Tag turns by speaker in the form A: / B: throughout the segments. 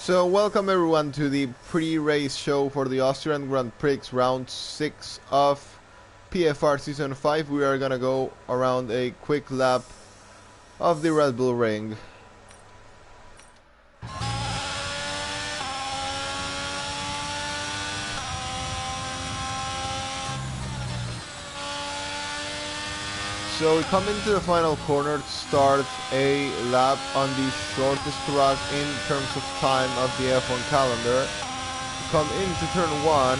A: So welcome everyone to the pre-race show for the Austrian Grand Prix round 6 of PFR season 5. We are gonna go around a quick lap of the Red Bull Ring. So we come into the final corner to start a lap on the shortest track in terms of time of the F1 calendar. We come into turn 1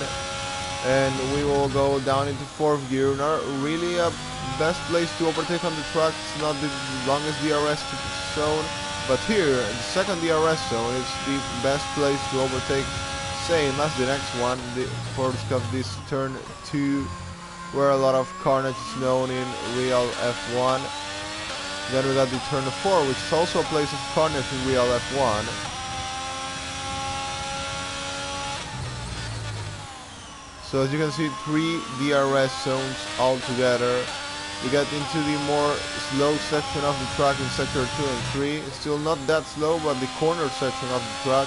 A: and we will go down into 4th gear. Not really a best place to overtake on the track. It's not the longest DRS zone, but here the second DRS zone is the best place to overtake, same as the next one, for this turn 2, where a lot of carnage is known in real F1. Then we got the turn 4, which is also a place of carnage in real F1. So as you can see, 3 DRS zones altogether. We get into the more slow section of the track in sector 2 and 3. It's still not that slow, but the corner section of the track.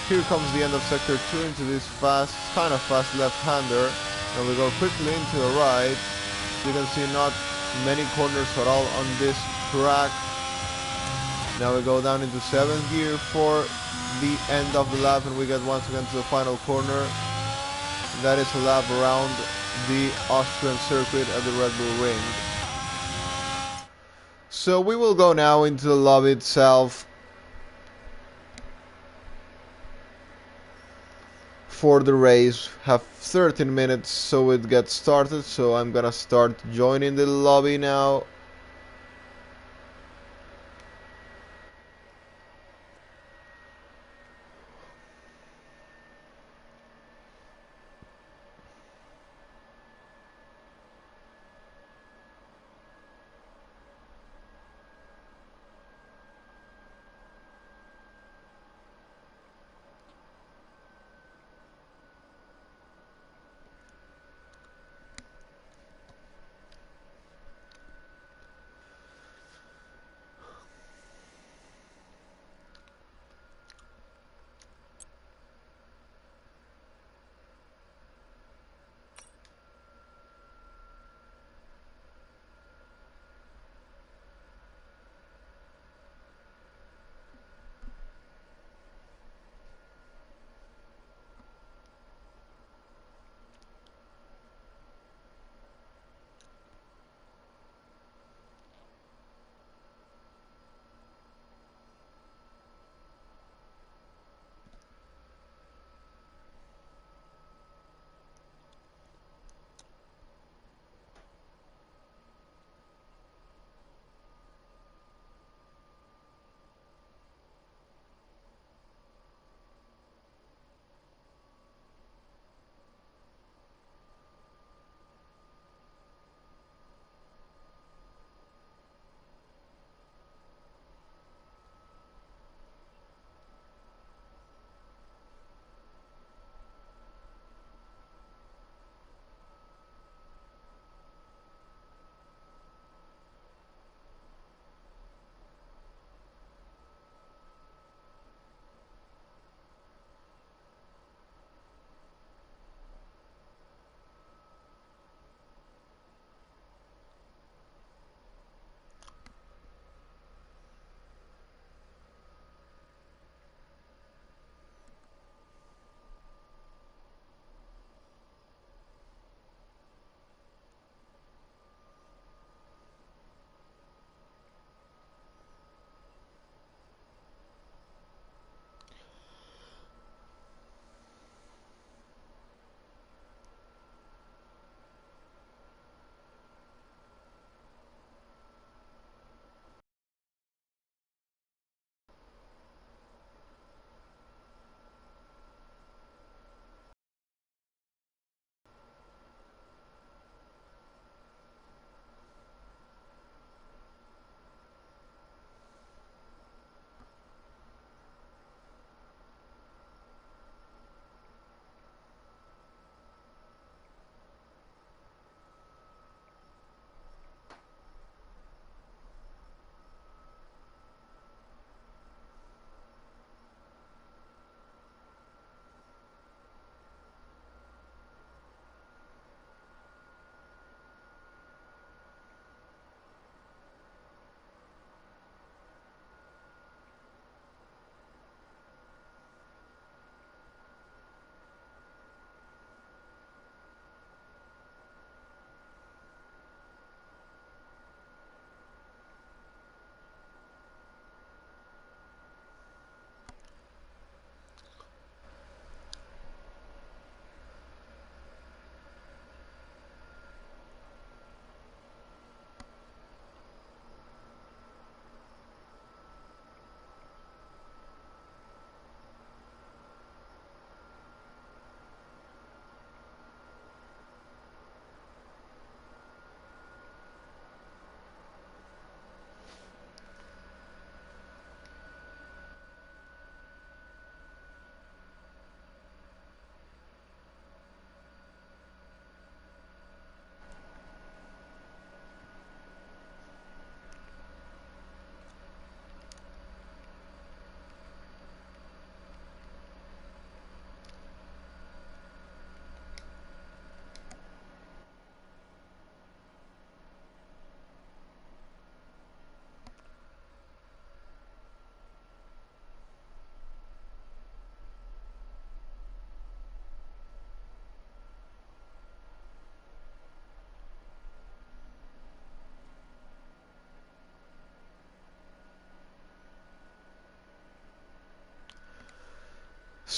A: Here comes the end of sector 2 into this kind of fast left-hander. And we go quickly into the right. You can see not many corners at all on this track. Now we go down into 7th gear for the end of the lap, and we get once again to the final corner. That is a lap around the Austrian circuit at the Red Bull Ring. So we will go now into the lobby itself for the race. Have 13 minutes so it gets started, so I'm gonna start joining the lobby now.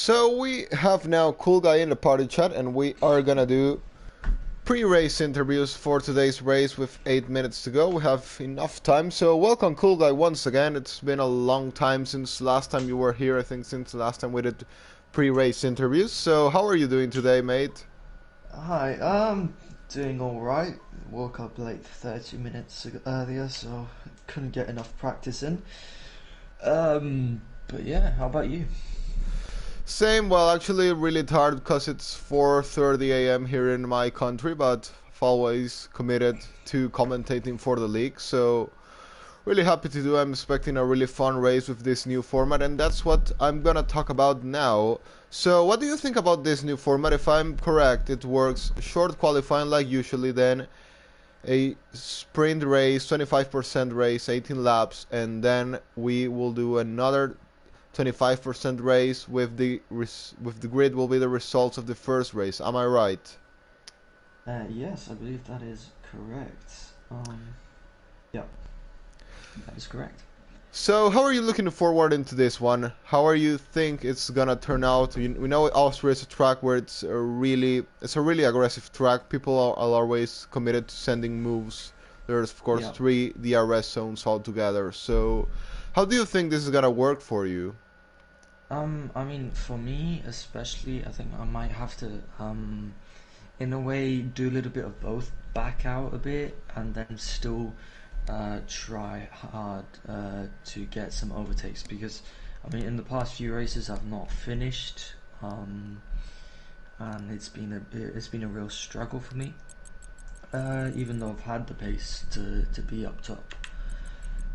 A: So we have now Cool Guy in the party chat, and we are gonna do pre-race interviews for today's race with 8 minutes to go. We have enough time, so welcome Cool Guy once again. It's been a long time since last time you were here, I think since the last time we did pre-race interviews. So how are you doing today, mate?
B: Hi, doing alright. Woke up late 30 minutes earlier, so couldn't get enough practice in. But yeah, how about you?
A: Same, well actually really tired because it's 4:30 a.m. here in my country, but I've always committed to commentating for the league, so really happy to do. I'm expecting a really fun race with this new format, and that's what I'm gonna talk about now. So what do you think about this new format? If I'm correct, it works short qualifying like usually, then a sprint race, 25% race, 18 laps, and then we will do another 25% race with the grid will be the results of the first race. Am I right?
B: Yes, I believe that is correct. Yeah, that is correct.
A: So how are you looking forward into this one? How are you think it's gonna turn out? We know Austria is a track where it's a really aggressive track. People are always committed to sending moves. There's of course
B: Yeah.
A: 3 DRS zones altogether. So how do you think this is gonna work for you?
B: I mean, for me especially, I think I might have to, in a way, do a little bit of both. Back out a bit and then still try hard to get some overtakes because I mean in the past few races I've not finished and it's been a real struggle for me even though I've had the pace to be up top.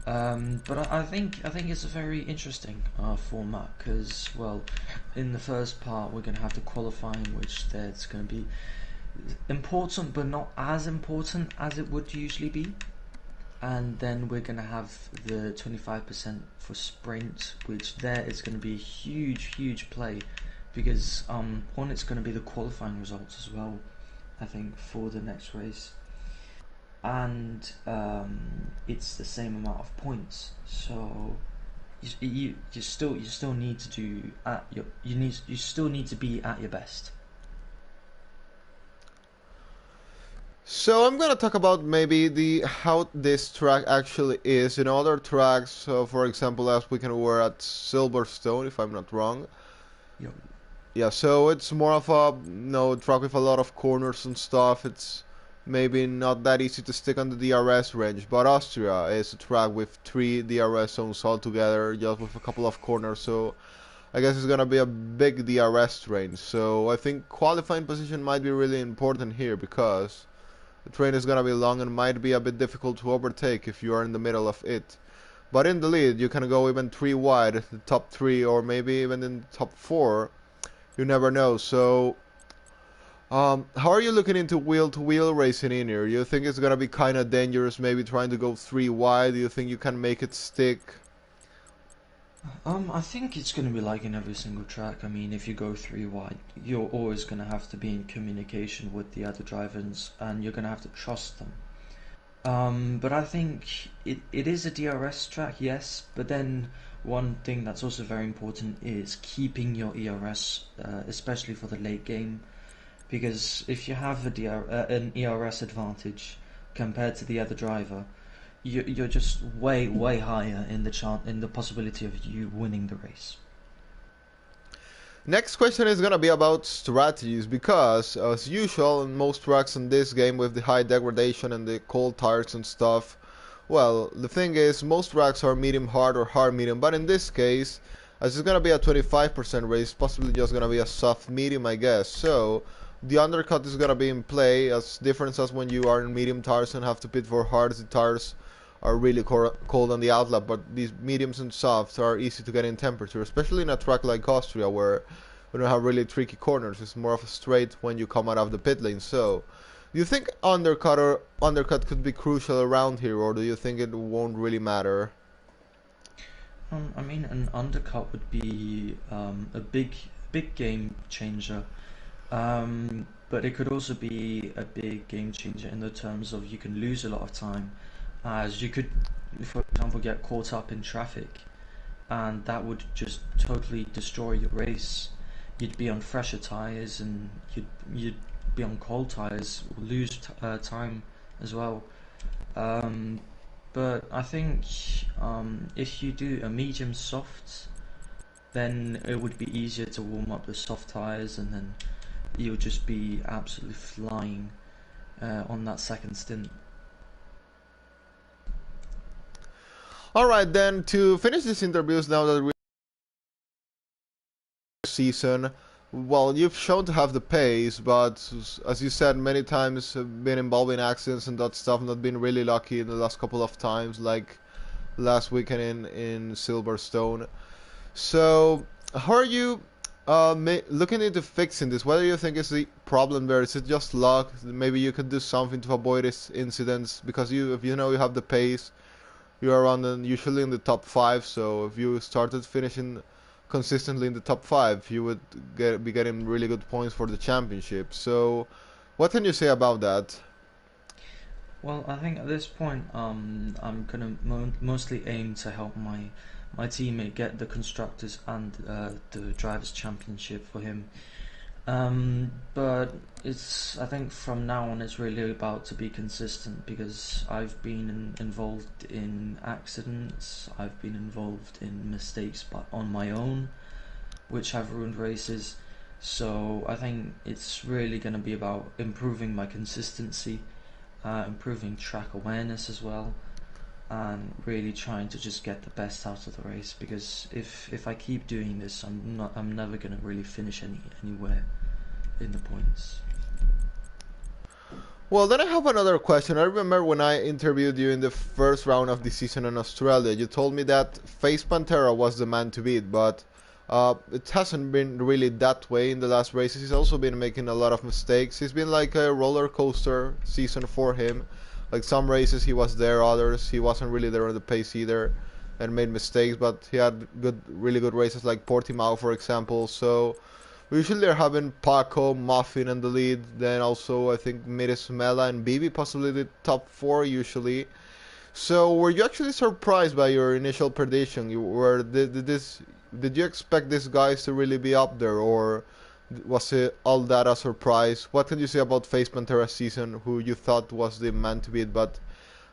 B: But I think it's a very interesting format because well in the first part we're going to have the qualifying, which there's going to be important but not as important as it would usually be, and then we're going to have the 25% for sprint, which there is going to be a huge play because one, it's going to be the qualifying results as well, I think, for the next race, and it's the same amount of points, so you still need to do at your you still need to be at your best.
A: So I'm gonna talk about maybe the how this track actually is. In other tracks, so for example, last weekend we were at Silverstone, if I'm not wrong.
B: Yep.
A: Yeah, so it's more of a track with a lot of corners and stuff. It's maybe not that easy to stick on the DRS range, but Austria is a track with 3 DRS zones altogether, just with a couple of corners. So I guess it's gonna be a big DRS range. So I think qualifying position might be really important here because the train is gonna be long and might be a bit difficult to overtake if you are in the middle of it. But in the lead, you can go even 3 wide, the top 3, or maybe even in the top 4. You never know. So, how are you looking into wheel-to-wheel racing in here? You think it's gonna be kind of dangerous, maybe trying to go 3 wide? Do you think you can make it stick?
B: I think it's going to be like in every single track. I mean, if you go 3 wide, you're always going to have to be in communication with the other drivers and you're going to have to trust them. But I think it is a DRS track, yes, but then one thing that's also very important is keeping your ERS, especially for the late game, because if you have an ERS advantage compared to the other driver, you're just way higher in the possibility of you winning the race.
A: Next question is gonna be about strategies because, as usual, in most tracks in this game with the high degradation and the cold tires and stuff, well, the thing is, most tracks are medium hard or hard medium, but in this case, as it's gonna be a 25% race, possibly just gonna be a soft medium, I guess. So the undercut is gonna be in play, as different as when you are in medium tires and have to pit for hard. The tires are really cold on the outlet, but these mediums and softs are easy to get in temperature, especially in a track like Austria where we don't have really tricky corners. It's more of a straight when you come out of the pit lane. So do you think undercut could be crucial around here, or do you think it won't really matter?
B: I mean, an undercut would be a big game changer, but it could also be a big game changer in the terms of you can lose a lot of time, as you could, for example, get caught up in traffic, and that would just totally destroy your race. you'd be on fresher tires, and you'd be on cold tires, lose time as well. Um, but I think if you do a medium soft, then it would be easier to warm up the soft tires, and then you'll just be absolutely flying on that second stint.
A: Alright then, to finish this interviews now that we season, well, you've shown to have the pace, but as you said many times, been involved in accidents and that stuff, not been really lucky in the last couple of times, like last weekend in Silverstone. So, how are you looking into fixing this? What do you think is the problem there? Is it just luck? Maybe you could do something to avoid these incidents, because if you know you have the pace, you are usually in the top five. So if you started finishing consistently in the top five, you would be getting really good points for the championship. So, what can you say about that?
B: Well, I think at this point, I'm gonna mostly aim to help my teammate get the constructors and the drivers' championship for him. But I think from now on it's really about to be consistent, because I've been involved in accidents, I've been involved in mistakes but on my own, which have ruined races. So I think it's really going to be about improving my consistency, improving track awareness as well, and really trying to just get the best out of the race. Because if I keep doing this, I'm never going to really finish anywhere in the points.
A: Well, then I have another question. I remember when I interviewed you in the first round of the season in Australia, you told me that Face Pantera was the man to beat, but it hasn't been really that way in the last races. He's also been making a lot of mistakes. It's been like a roller coaster season for him. Like some races he was there, others he wasn't really there on the pace either, and made mistakes. But he had really good races like Portimao, for example. So we usually are having Paco, Muffin in the lead, then also I think Miris Mela and Bibi possibly the top four usually. So were you actually surprised by your initial prediction? Did you expect these guys to really be up there, or was it all that a surprise? What can you say about Face Pantera's season, who you thought was the man to beat, but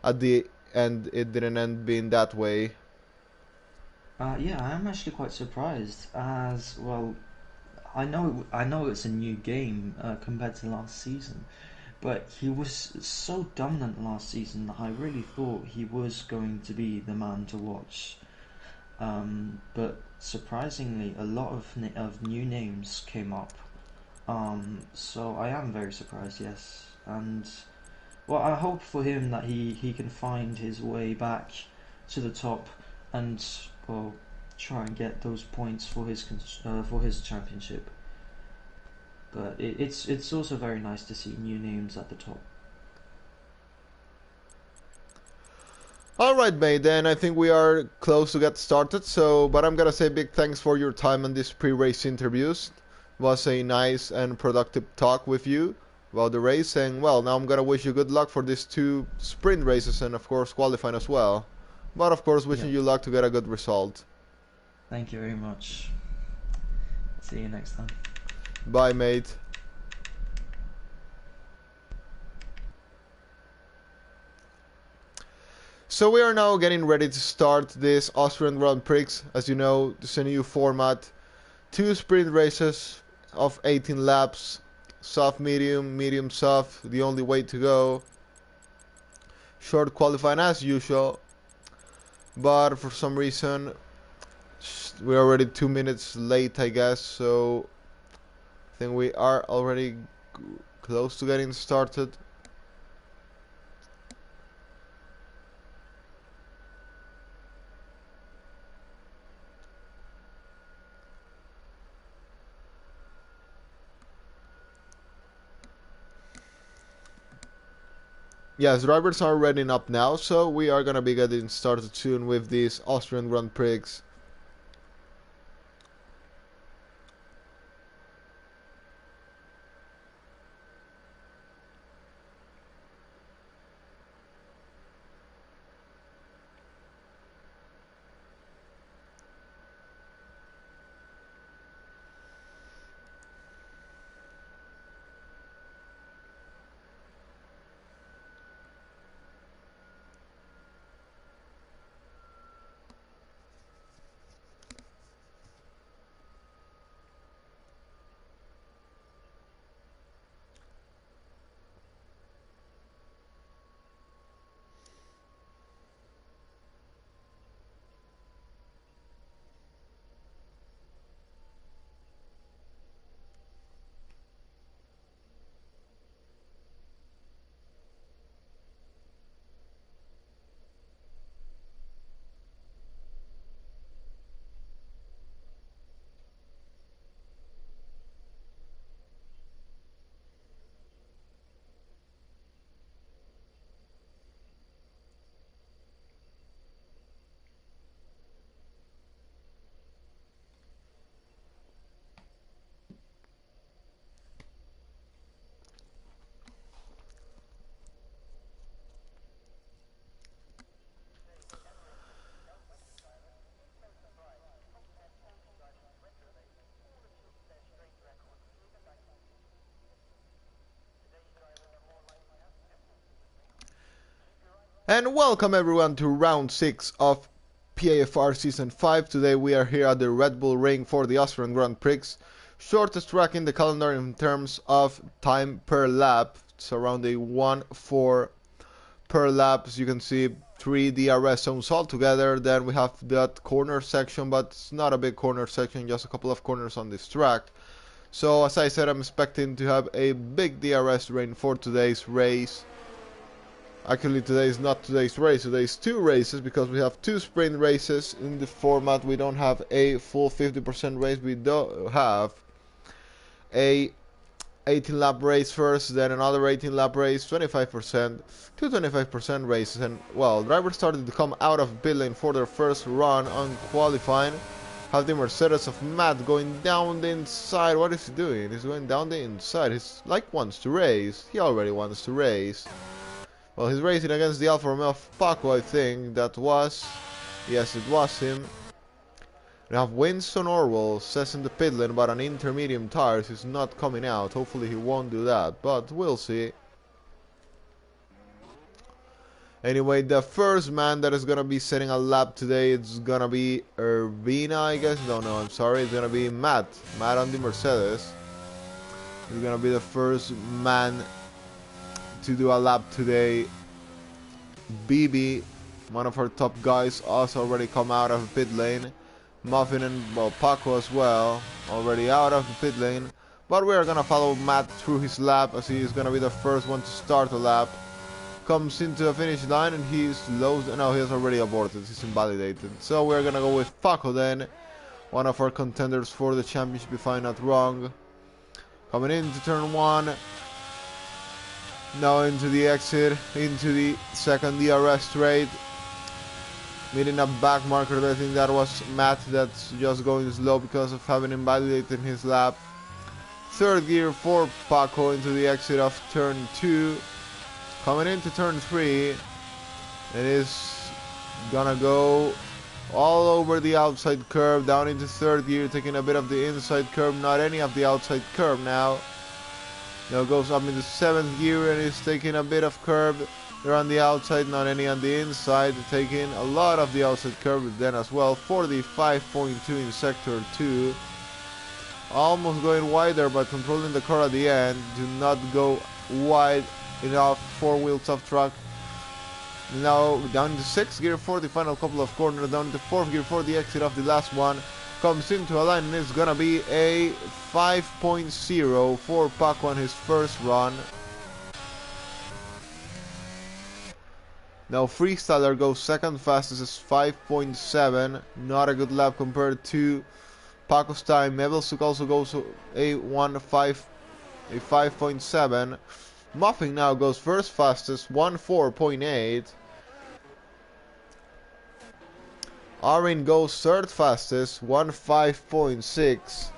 A: at the end it didn't end being that way?
B: Yeah, I'm actually quite surprised. As well, I know it's a new game compared to last season, but he was so dominant last season that I really thought he was going to be the man to watch. But surprisingly, a lot of new names came up. So I am very surprised, yes. And well, I hope for him that he can find his way back to the top, and well, try and get those points for his championship. But it's also very nice to see new names at the top.
A: Alright, mate, then I think we are close to get started, but I'm gonna say big thanks for your time on these pre-race interviews. It was a nice and productive talk with you about the race, and well, now I'm gonna wish you good luck for these two sprint races and of course qualifying as well. But of course, wishing
B: Yep.
A: you luck to get a good result.
B: Thank you very much. See you next time.
A: Bye, mate. So we are now getting ready to start this Austrian Grand Prix. As you know, it's a new format. Two sprint races of 18 laps. Soft, medium, medium, soft. The only way to go. Short qualifying as usual. But for some reason, we're already 2 minutes late, I guess. So I think we are already close to getting started. Yes, drivers are readying up now, so we are gonna be getting started soon with this Austrian Grand Prix. And welcome everyone to round 6 of PAFR Season 5. Today we are here at the Red Bull Ring for the Austrian Grand Prix. Shortest track in the calendar in terms of time per lap. It's around a 1:04 per lap. As you can see, 3 DRS zones altogether. Then we have that corner section, but it's not a big corner section, just a couple of corners on this track. So as I said, I'm expecting to have a big DRS rain for today's race. Actually, today is not today's race, today's 2 races, because we have 2 sprint races in the format. We don't have a full 50% race, we do have a 18 lap race first, then another 18 lap race, 25%, 2 25% races. And well, drivers started to come out of pit lane for their first run on qualifying. Have the Mercedes of Matt going down the inside. What is he doing? He's going down the inside. He's like wants to race. He already wants to race. Well, he's racing against the Alfa Romeo of Paco, I think that was. Yes, it was him. We have Winston Orwell says in the pit lane about an intermediate tires. He's not coming out. Hopefully he won't do that, but we'll see. Anyway, the first man that is gonna be setting a lap today, it's gonna be Urbina, I guess. No, I'm sorry. It's gonna be Matt. Matt on the Mercedes. He's gonna be the first man to do a lap today. BB, one of our top guys, also already come out of pit lane. Muffin and well, Paco as well, already out of the pit lane. But we are gonna follow Matt through his lap, as he is gonna be the first one to start the lap. Comes into the finish line and he's low. No, he has already aborted. He's invalidated. So we're gonna go with Paco then, one of our contenders for the championship, if I'm not wrong. Coming into turn 1. Now into the exit, into the second DRS straight. Meeting a back marker, I think that was Matt, that's just going slow because of having invalidated his lap. Third gear for Paco into the exit of turn 2. Coming into turn 3. And is gonna go all over the outside curve, down into third gear, taking a bit of the inside curve, not any of the outside curve now. Now goes up into 7th gear and is taking a bit of curve there on the outside, not any on the inside, taking a lot of the outside curve then as well. 45.2 in sector 2. Almost going wider, but controlling the car at the end. Do not go wide enough, 4 wheels off track. Now down into 6th gear for the final couple of corners, down into 4th gear for the exit of the last one. Comes into a line and it's gonna be a 5.0 for Paco on his first run. Now Freestyler goes second fastest, is 5.7. Not a good lap compared to Paco's time. Mebelsuk also goes a 5.7. Muffin now goes first fastest, 1.4.8. Arin goes third fastest, 1.5.6.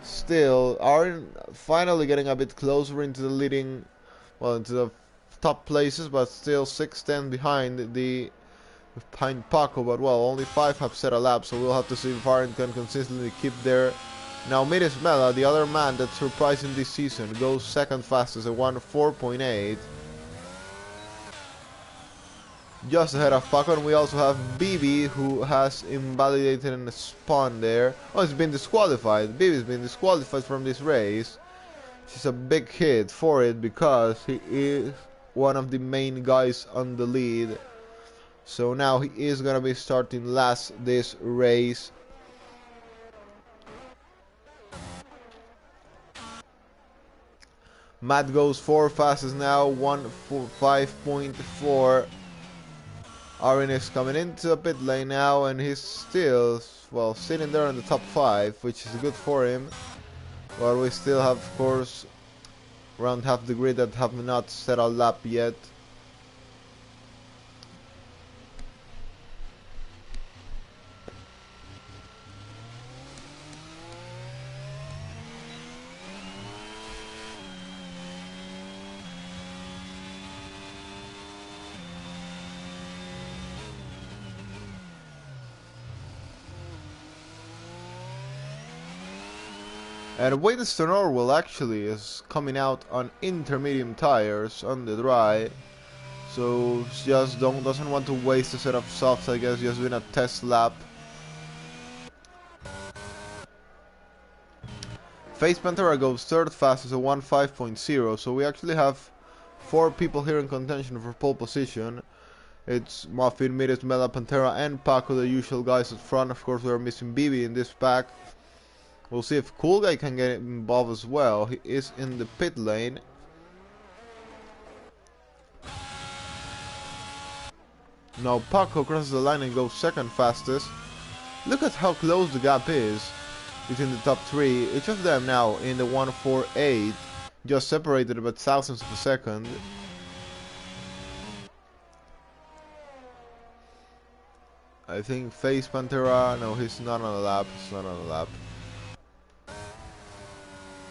A: Still, Arin finally getting a bit closer into the leading, well, into the top places, but still 6:10 behind Paco. But well, only 5 have set a lap, so we'll have to see if Arin can consistently keep there. Now Miris Mela, the other man that's surprising this season, goes second fastest at 1.4.8. Just ahead of Paco, and we also have BB, who has invalidated and spawned there. Oh, he's been disqualified. BB's been disqualified from this race. She's a big hit for it because he is one of the main guys on the lead. So now he is gonna be starting last this race. Matt goes 4 fastest now, 1.5.4. Arin is coming into the pit lane now, and he's still, well, sitting there in the top 5, which is good for him. But we still have, of course, around half the grid that have not set a lap yet. And Winston Orwell actually is coming out on intermediate tires on the dry. So just doesn't want to waste a set of softs, I guess, just doing a test lap. Face Pantera goes third fastest at 1.5.0, so we actually have 4 people here in contention for pole position. It's Muffin, Midas, Mela, Pantera, and Paco, the usual guys at front. Of course, we're missing Bibi in this pack. We'll see if Cool Guy can get involved as well. He is in the pit lane. Now Paco crosses the line and goes second fastest. Look at how close the gap is between the top 3. Each of them now in the 1.48, just separated about thousandths of a second. I think Face Pantera, no, he's not on a lap,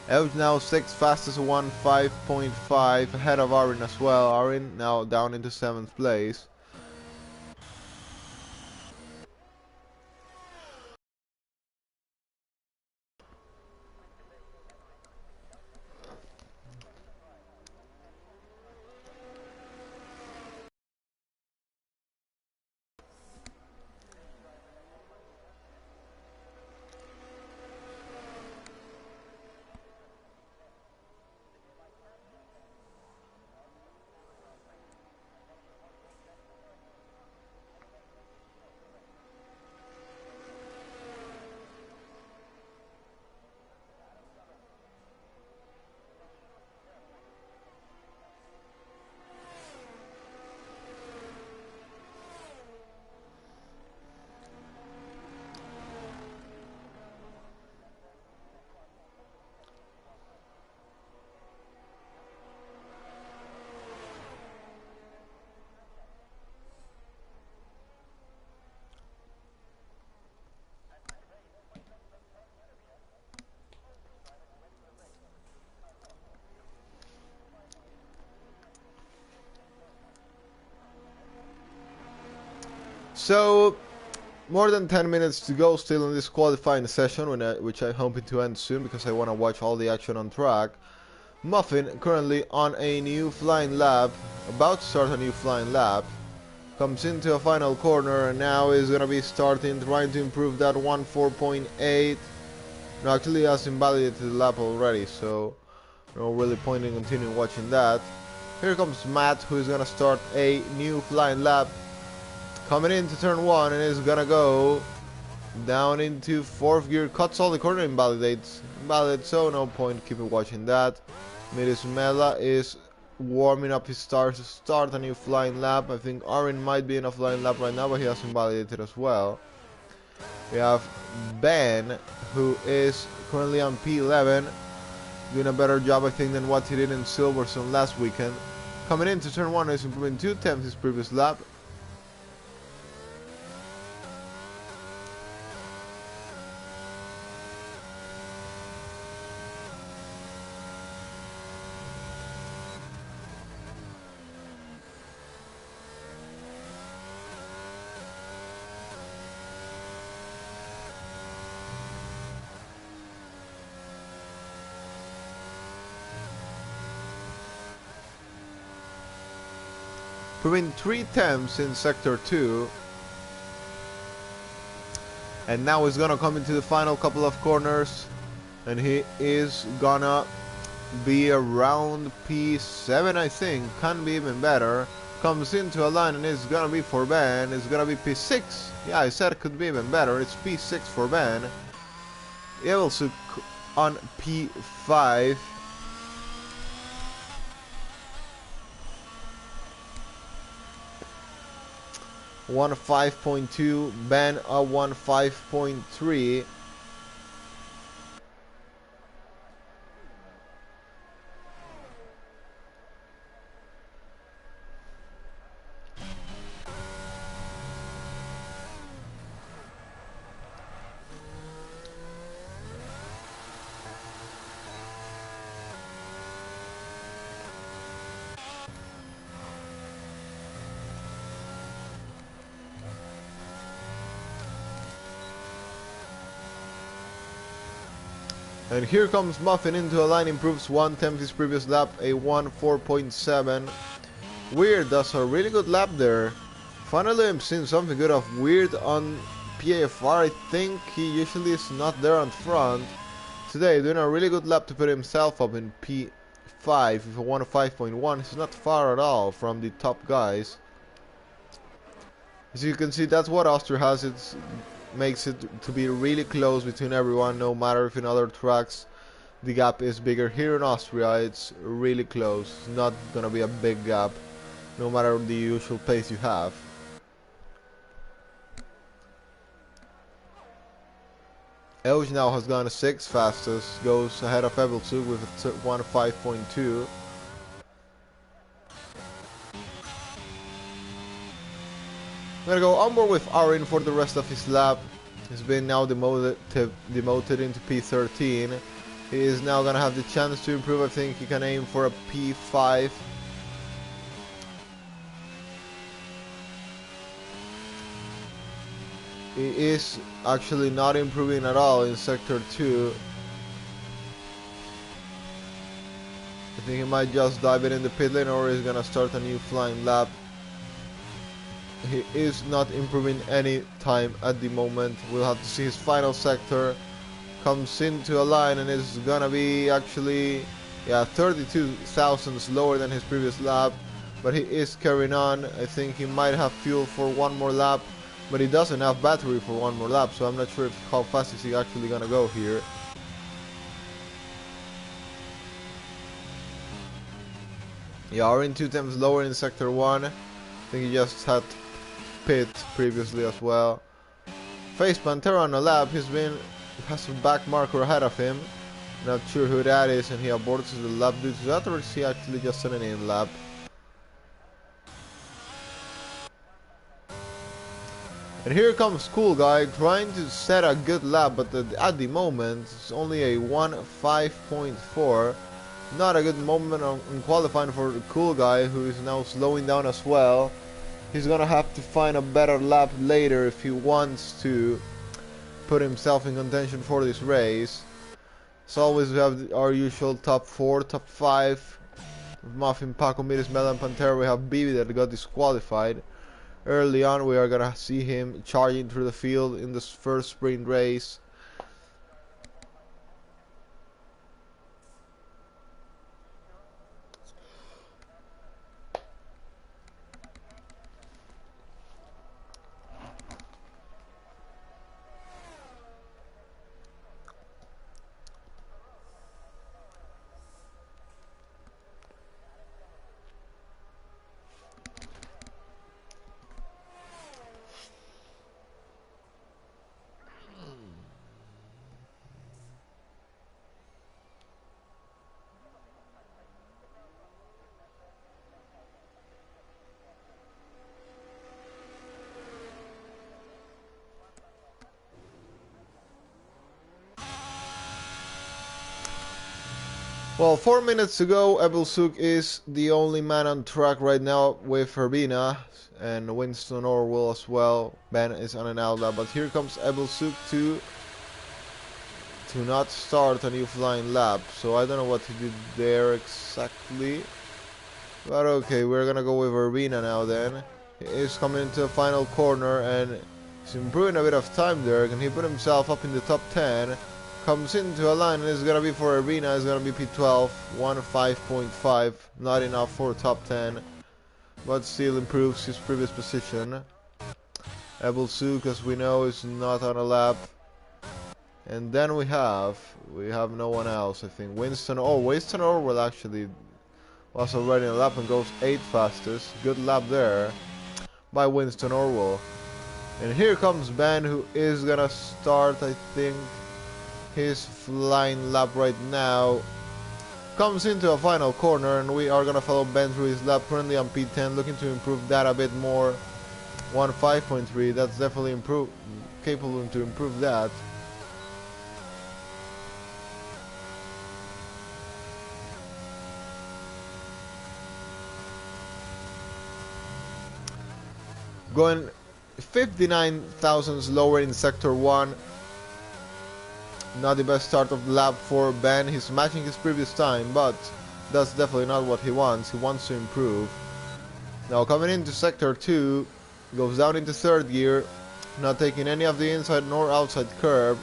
A: Edge now 6th fastest, 1.5.5, ahead of Arin as well. Arin now down into 7th place. So, more than 10 minutes to go still in this qualifying session, which I'm hoping to end soon because I want to watch all the action on track. Muffin, currently on a new flying lap, about to start a new flying lap, comes into a final corner and now is going to be starting, trying to improve that 1.4.8. No, actually has invalidated the lap already, so no really point in continuing watching that. Here comes Matt, who is going to start a new flying lap. Coming into turn 1 and is gonna go down into 4th gear, cuts all the corner, invalidates, so no point keeping watching that. Midas Mela is warming up his stars to start a new flying lap. I think Arin might be in a flying lap right now, but he has invalidated as well. We have Ben, who is currently on P11, doing a better job I think than what he did in Silverstone last weekend. Coming into turn 1 is improving 2 tenths his previous lap. Proving 3 temps in sector 2, and now he's gonna come into the final couple of corners and he is gonna be around P7, I think, can be even better. Comes into a line and it's gonna be for Ben, it's gonna be P6. Yeah, I said it could be even better, it's P6 for Ben. Evilsuk on P5. 1.5.2, Ben a 1.5.3. And here comes Muffin into a line, improves 1 tenth his previous lap, a 1.4.7. Weird does a really good lap there. Finally I'm seeing something good of Weird on PAFR. I think he usually is not there on front. Today doing a really good lap to put himself up in P5 with a 105.1. He's not far at all from the top guys. As you can see, that's what Austria has. It makes it to be really close between everyone, no matter if in other tracks the gap is bigger. Here in Austria it's really close. It's not gonna be a big gap, no matter the usual pace you have. Elge now has gone 6th fastest, goes ahead of Ebelzug with a 1.5.2. I'm gonna go on board with Arin for the rest of his lap. He's been now demoted into P13. He is now gonna have the chance to improve. I think he can aim for a P5. He is actually not improving at all in Sector 2. I think he might just dive it in the pit lane, or he's gonna start a new flying lap. He is not improving any time at the moment. We'll have to see his final sector. Comes into a line and is gonna be actually 32 thousandths lower than his previous lap, but he is carrying on. I think he might have fuel for one more lap, but he doesn't have battery for one more lap, so I'm not sure how fast is he actually gonna go here. Are in 2 tenths lower in sector 1. I think he just had pit previously as well. Face Pantera on a lap. Has a back marker ahead of him. Not sure who that is, and he aborts the lap due to that, or is he actually just an in lap? And here comes Cool Guy trying to set a good lap, but at the moment it's only a 1.5.4. Not a good moment in qualifying for the Cool Guy, who is now slowing down as well. He's gonna have to find a better lap later if he wants to put himself in contention for this race. As always, we have our usual top 4, top 5. Muffin, Paco, Miris, Mel, and Pantera. We have Bibi that got disqualified. Early on, we are gonna see him charging through the field in this first sprint race. Well, 4 minutes to go. Ebelzug is the only man on track right now with Herbina and Winston Orwell as well. Ben is on an outlet, but here comes Ebelzug to not start a new flying lap. So I don't know what he did there exactly. But okay, we're gonna go with Herbina now then. He is coming into the final corner and he's improving a bit of time there. Can he put himself up in the top 10? Comes into a line and it's gonna be for Arena. It's gonna be P12, 1.5.5, not enough for top 10, but still improves his previous position. Ebelzug, as we know, is not on a lap, and then we have no one else. I think Winston Orwell actually was already on a lap and goes 8th fastest. Good lap there by Winston Orwell. And here comes Ben, who is gonna start, I think, his flying lap right now. Comes into a final corner and we are gonna follow Ben through his lap, currently on P10, looking to improve that a bit more. 1.5.3, that's definitely capable to improve that. Going 59 thousandths lower in sector 1. Not the best start of the lap for Ben. He's matching his previous time, but that's definitely not what he wants. He wants to improve. Now coming into sector 2, goes down into third gear, not taking any of the inside nor outside curb.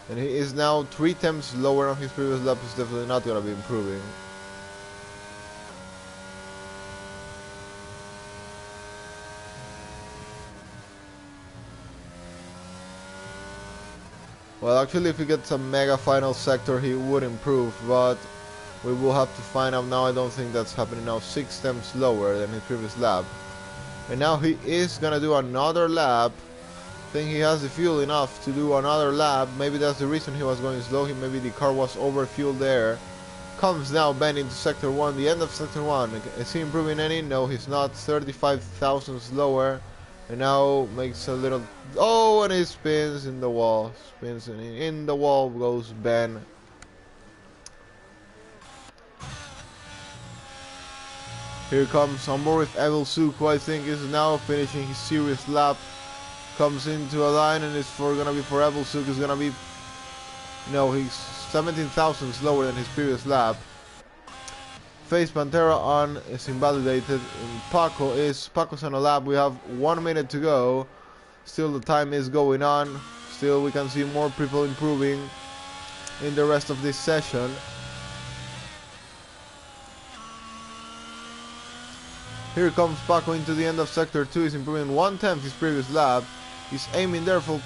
A: And he is now 3 tenths lower on his previous lap. He's definitely not going to be improving. Well, actually, if he gets a mega final sector, he would improve, but we will have to find out now. I don't think that's happening now. 6 tenths lower than his previous lap. And now he is going to do another lap. I think he has the fuel enough to do another lap. Maybe that's the reason he was going slow. Maybe the car was overfueled there. Comes now bend into sector 1, the end of sector 1. Is he improving any? No, he's not. 35 thousandths lower. And now makes a little... Oh, and he spins in the wall. Spins in the wall goes Ben. Here comes Amor with Evelsuke, who I think is now finishing his serious lap. Comes into a line and it's gonna be for Evelsuke. Is gonna be... No, he's 17 thousandths lower than his previous lap. Face Pantera on is invalidated. And Paco's on a lap. We have 1 minute to go. Still the time is going on. Still we can see more people improving in the rest of this session. Here comes Paco into the end of sector 2. He's improving 1/10 his previous lap. He's aiming there for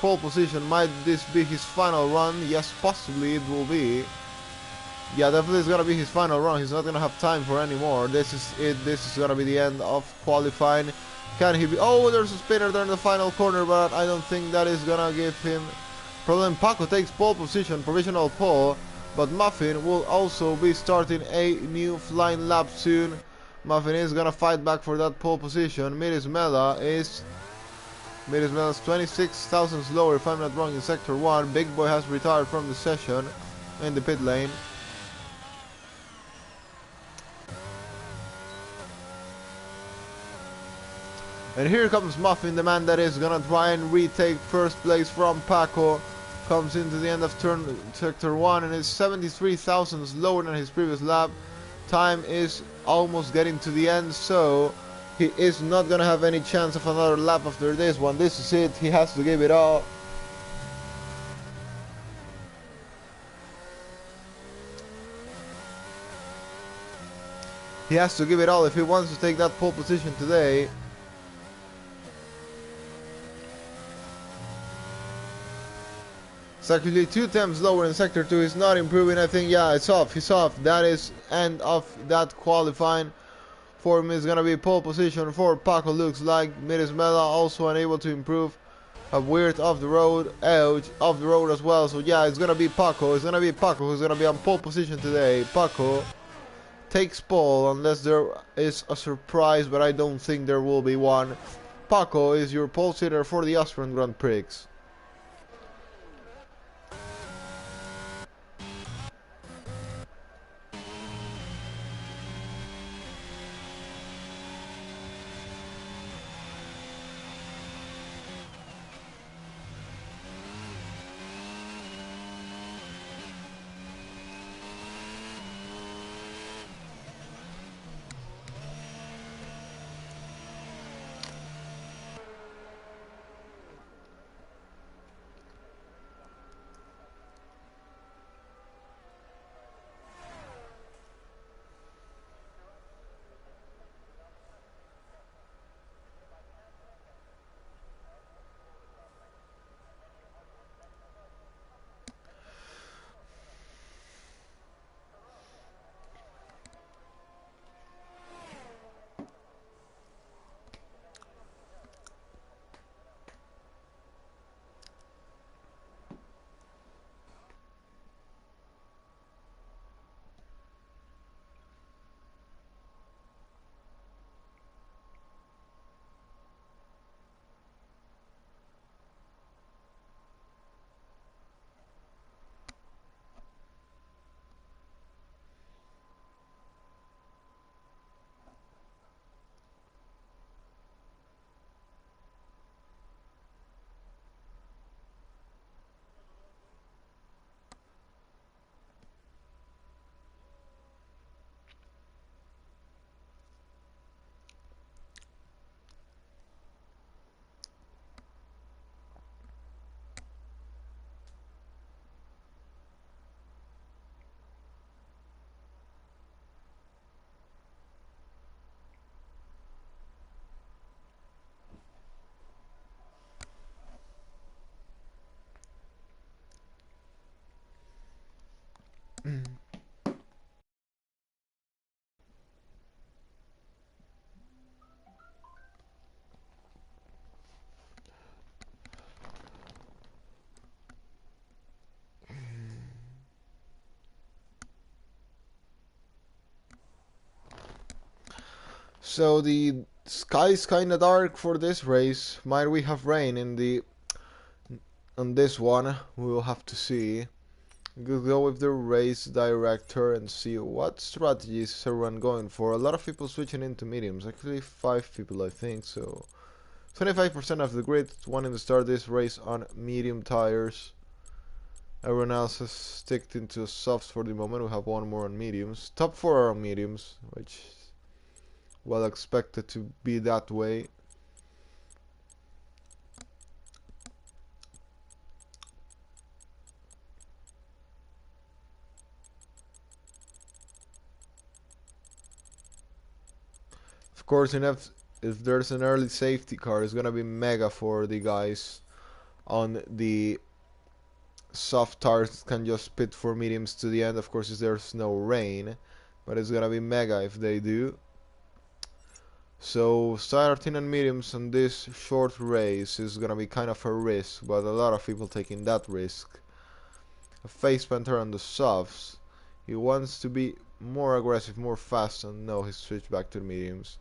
A: pole position. Might this be his final run? Yes, possibly it will be. Yeah, definitely it's gonna be his final run. He's not gonna have time for any more. This is it. This is gonna be the end of qualifying. Can he be... Oh, there's a spinner there in the final corner, but I don't think that is gonna give him problem. Paco takes pole position, provisional pole, but Muffin will also be starting a new flying lap soon. Muffin is gonna fight back for that pole position. Mirismela is 26 thousandths lower, if I'm not wrong, in sector 1. Big Boy has retired from the session in the pit lane. And here comes Muffin, the man that is gonna try and retake first place from Paco. Comes into the end of sector 1 and is 73 thousandths lower than his previous lap. Time is almost getting to the end, so he is not gonna have any chance of another lap after this one. This is it. He has to give it all. He has to give it all if he wants to take that pole position today. It's actually 2 tenths lower in sector 2. He's not improving. I think, yeah, it's off. He's off. That is end of that qualifying. For him is gonna be pole position for Paco. Looks like Mirismela also unable to improve. A weird off the road, ouch, off the road as well. So yeah, it's gonna be Paco. It's gonna be Paco who's gonna be on pole position today. Paco takes pole unless there is a surprise, but I don't think there will be one. Paco is your pole sitter for the Austrian Grand Prix. So the sky's kinda dark for this race. Might we have rain on this one? We will have to see. We'll go with the race director and see what strategies is everyone going for. A lot of people switching into mediums. Actually 5 people I think, so 25% of the grid wanting to start this race on medium tires. Everyone else has sticked into softs for the moment. We have one more on mediums. Top 4 are on mediums, which is well expected to be that way. Of course, if there's an early safety car, it's gonna be mega for the guys on the soft tires can just pit for mediums to the end. Of course, if there's no rain, but it's gonna be mega if they do. So starting on mediums on this short race is gonna be kind of a risk, but a lot of people taking that risk. A face panther on the softs. He wants to be more aggressive, more fast, and no, he switched back to the mediums.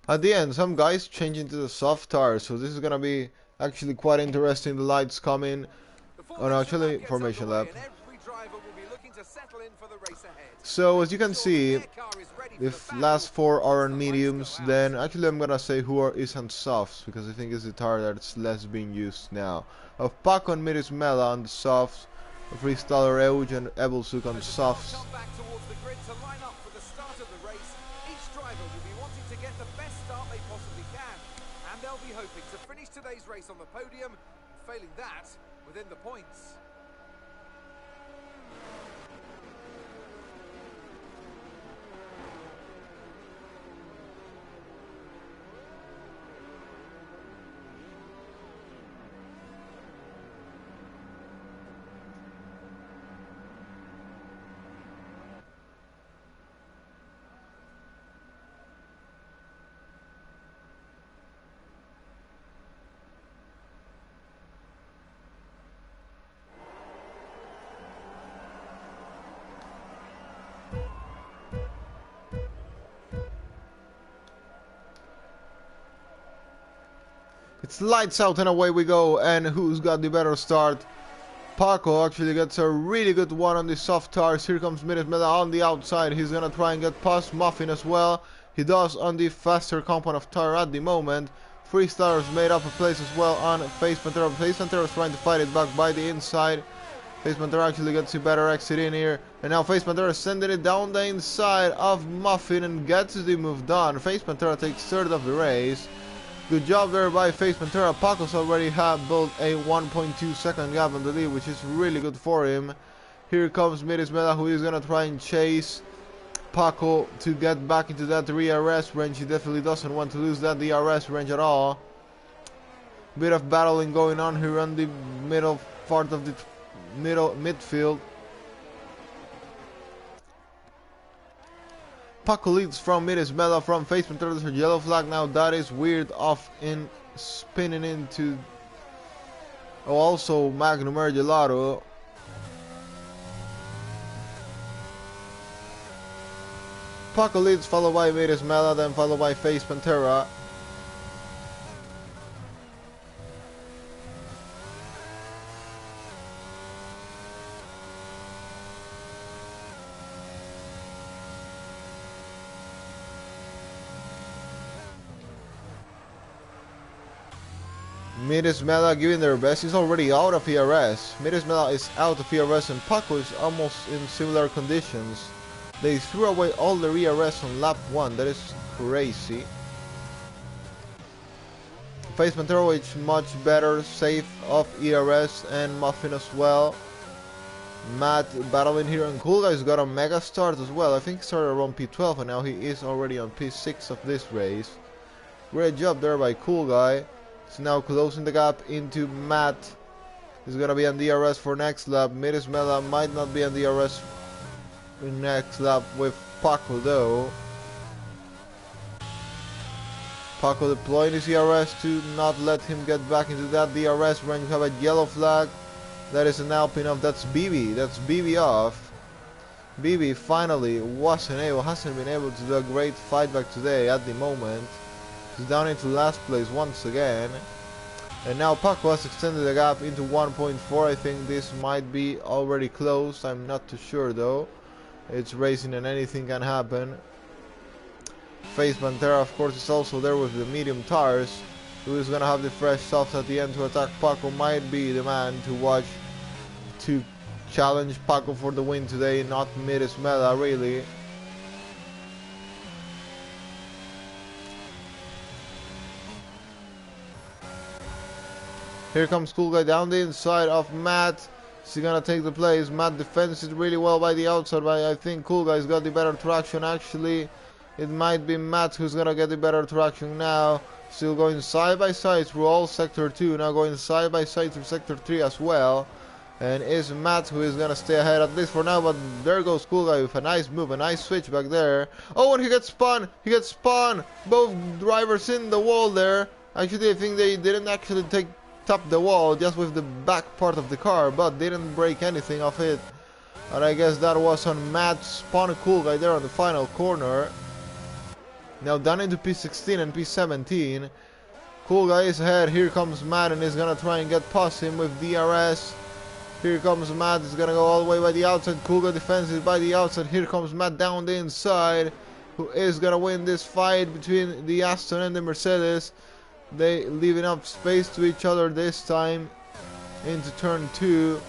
A: At the end, some guys change into the soft tires, so this is gonna be actually quite interesting. The lights coming. Oh no, actually, formation lap. So as you can see, if last 4 are on mediums, then actually I'm gonna say is on softs, because I think it's the tire that's less being used now. Of Paco on mediums, Mela on the softs, Freestaller Euge and Ebelsuk on softs.
C: Hoping to finish today's race on the podium, failing that within the points.
A: It's lights out and away we go, and who's got the better start? Paco actually gets a really good one on the soft tires. Here comes Mela on the outside. He's gonna try and get past Muffin as well. He does on the faster compound of tire at the moment. Freestylers made up a place as well on Face Pantera. Face Pantera is trying to fight it back by the inside. Face Pantera actually gets a better exit in here. And now Face Pantera is sending it down the inside of Muffin and gets the move done. Face Pantera takes third of the race. Good job there by Face Pantera. Paco's already have built a 1.2 second gap on the lead, which is really good for him. Here comes Mela, who is gonna try and chase Paco to get back into that DRS range. He definitely doesn't want to lose that DRS range at all. Bit of battling going on here on the middle part of the midfield. Paco leads from Mirismela from Faceman. There's a yellow flag now. That is weird off in spinning into. Oh, also Magnum Gelato. Paco leads, followed by Mirismela, then followed by Face Pantera. Mirismela giving their best. He's already out of PRS. Mirismela is out of PRS and Paco is almost in similar conditions. They threw away all the ERS on lap 1. That is crazy. Face Pantero is much better, safe off ERS and Muffin as well. Matt battling here, and Cool Guy's got a mega start as well. I think he started around P12 and now he is already on P6 of this race. Great job there by Cool Guy. He's now closing the gap into Matt. He's gonna be on DRS for next lap. Mirismela might not be on DRS in next lap with Paco though. Paco deploying his DRS to not let him get back into that DRS range. We have a yellow flag. That is an Alpine off. That's BB. That's BB off. BB finally hasn't been able to do a great fight back today at the moment. He's down into last place once again. And now Paco has extended the gap into 1.4. I think this might be already closed. I'm not too sure though. It's racing and anything can happen. Face Pantera of course is also there with the medium tires. Who is gonna have the fresh softs at the end to attack Paco might be the man to watch to challenge Paco for the win today, not Mirismela really. Here comes Cool Guy down the inside of Matt. Is he gonna take the place? Matt defends it really well by the outside, but I think Cool Guy's got the better traction. Actually, it might be Matt who's gonna get the better traction now. Still going side by side through all sector 2, now going side by side through sector 3 as well. And is Matt who is gonna stay ahead at least for now, but there goes Cool Guy with a nice move, a nice switch back there. Oh, and he gets spun! He gets spun! Both drivers in the wall there. Actually, I think they didn't actually tap the wall, just with the back part of the car, but didn't break anything of it. And I guess that was on Matt spun Cool Guy there on the final corner. Now down into P16 and P17. Cool Guy is ahead. Here comes Matt and is gonna try and get past him with DRS. Here comes Matt. Is gonna go all the way by the outside. Cool Guy defends it by the outside. Here comes Matt down the inside. Who is gonna win this fight between the Aston and the Mercedes. They leave enough space to each other this time into turn 2.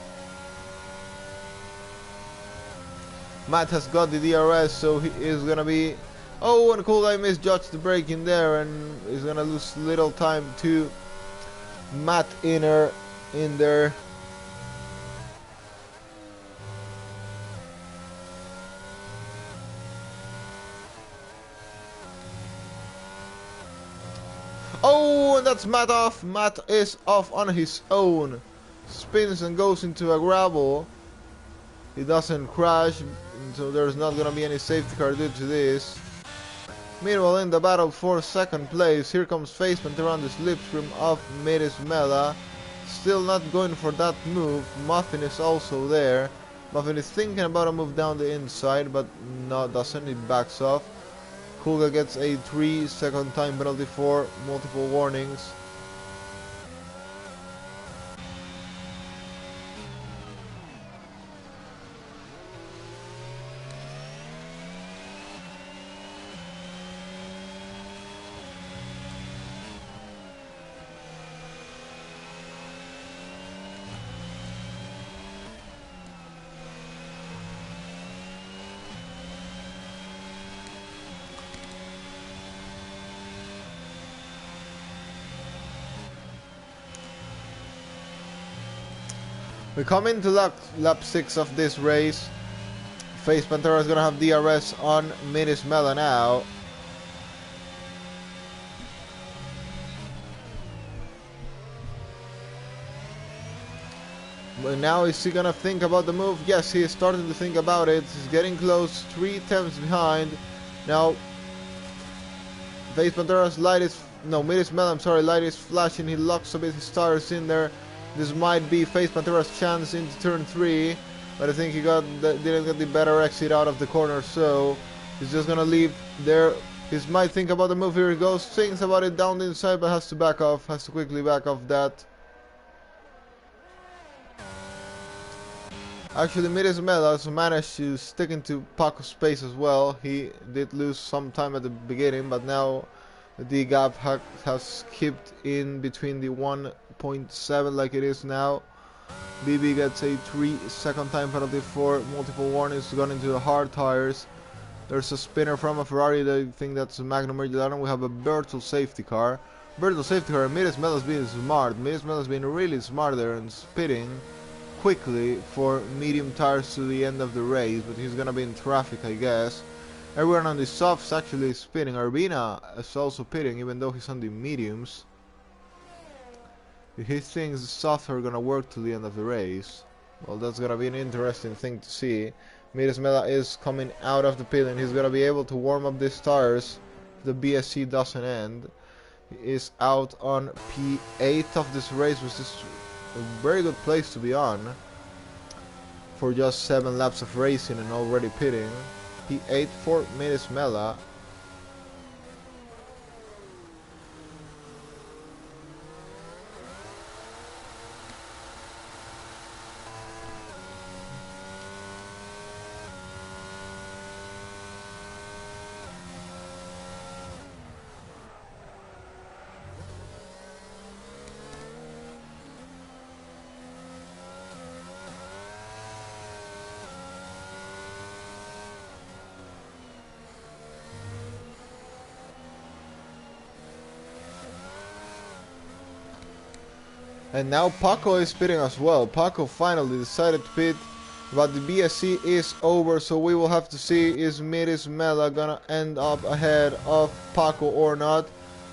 A: Matt has got the DRS, so he is gonna be. Oh, and Cool Guy misjudged the braking there and is gonna lose little time to Matt Inner in there. Oh, and that's Matt off. Matt is off on his own. Spins and goes into a gravel. He doesn't crash, so there's not gonna be any safety car due to this. Meanwhile, in the battle for second place, here comes Faceman around the slipstream of Mirismela. Still not going for that move. Muffin is also there. Muffin is thinking about a move down the inside, but no, doesn't. He backs off. Kuga gets a 3-second time penalty for multiple warnings. We come into lap 6 of this race. Face Pantera is gonna have DRS on Minis Mela now. But now is he gonna think about the move? Yes, he is starting to think about it. He's getting close, 3 attempts behind. Now, Face Pantera's light is... No, Minis Mela, I'm sorry, light is flashing. He locks a bit his tires in there. This might be Face Pantera's chance into turn 3. But I think he didn't get the better exit out of the corner, so he's just gonna leave there. He might think about the move. Here he goes, thinks about it down the inside, but has to back off, has to quickly back off that. Actually, Minis Mela managed to stick into Paco's space as well. He did lose some time at the beginning, but now the gap has kept in between the 1.7 like it is now. BB gets a 3-second time penalty for multiple warnings, gone into the hard tires. There's a spinner from a Ferrari. I think that's a Magnum Reggiano. We have a Bertel safety car. Bertel safety car. Minis Mela's being smart. Minis Mela's been really smart there and spitting quickly for medium tires to the end of the race, but he's gonna be in traffic, I guess. Everyone on the softs actually is spinning. Urbina is also pitting, even though he's on the mediums. He thinks the softs are gonna work to the end of the race. Well, that's gonna be an interesting thing to see. Minis Mela is coming out of the pit and he's gonna be able to warm up these tires if the BSC doesn't end. He is out on P8 of this race, which is a very good place to be on for just 7 laps of racing and already pitting. P8 for Minis Mela. And now Paco is pitting as well. Paco finally decided to pit, but the BSC is over, so we will have to see is Minis Mela gonna end up ahead of Paco or not.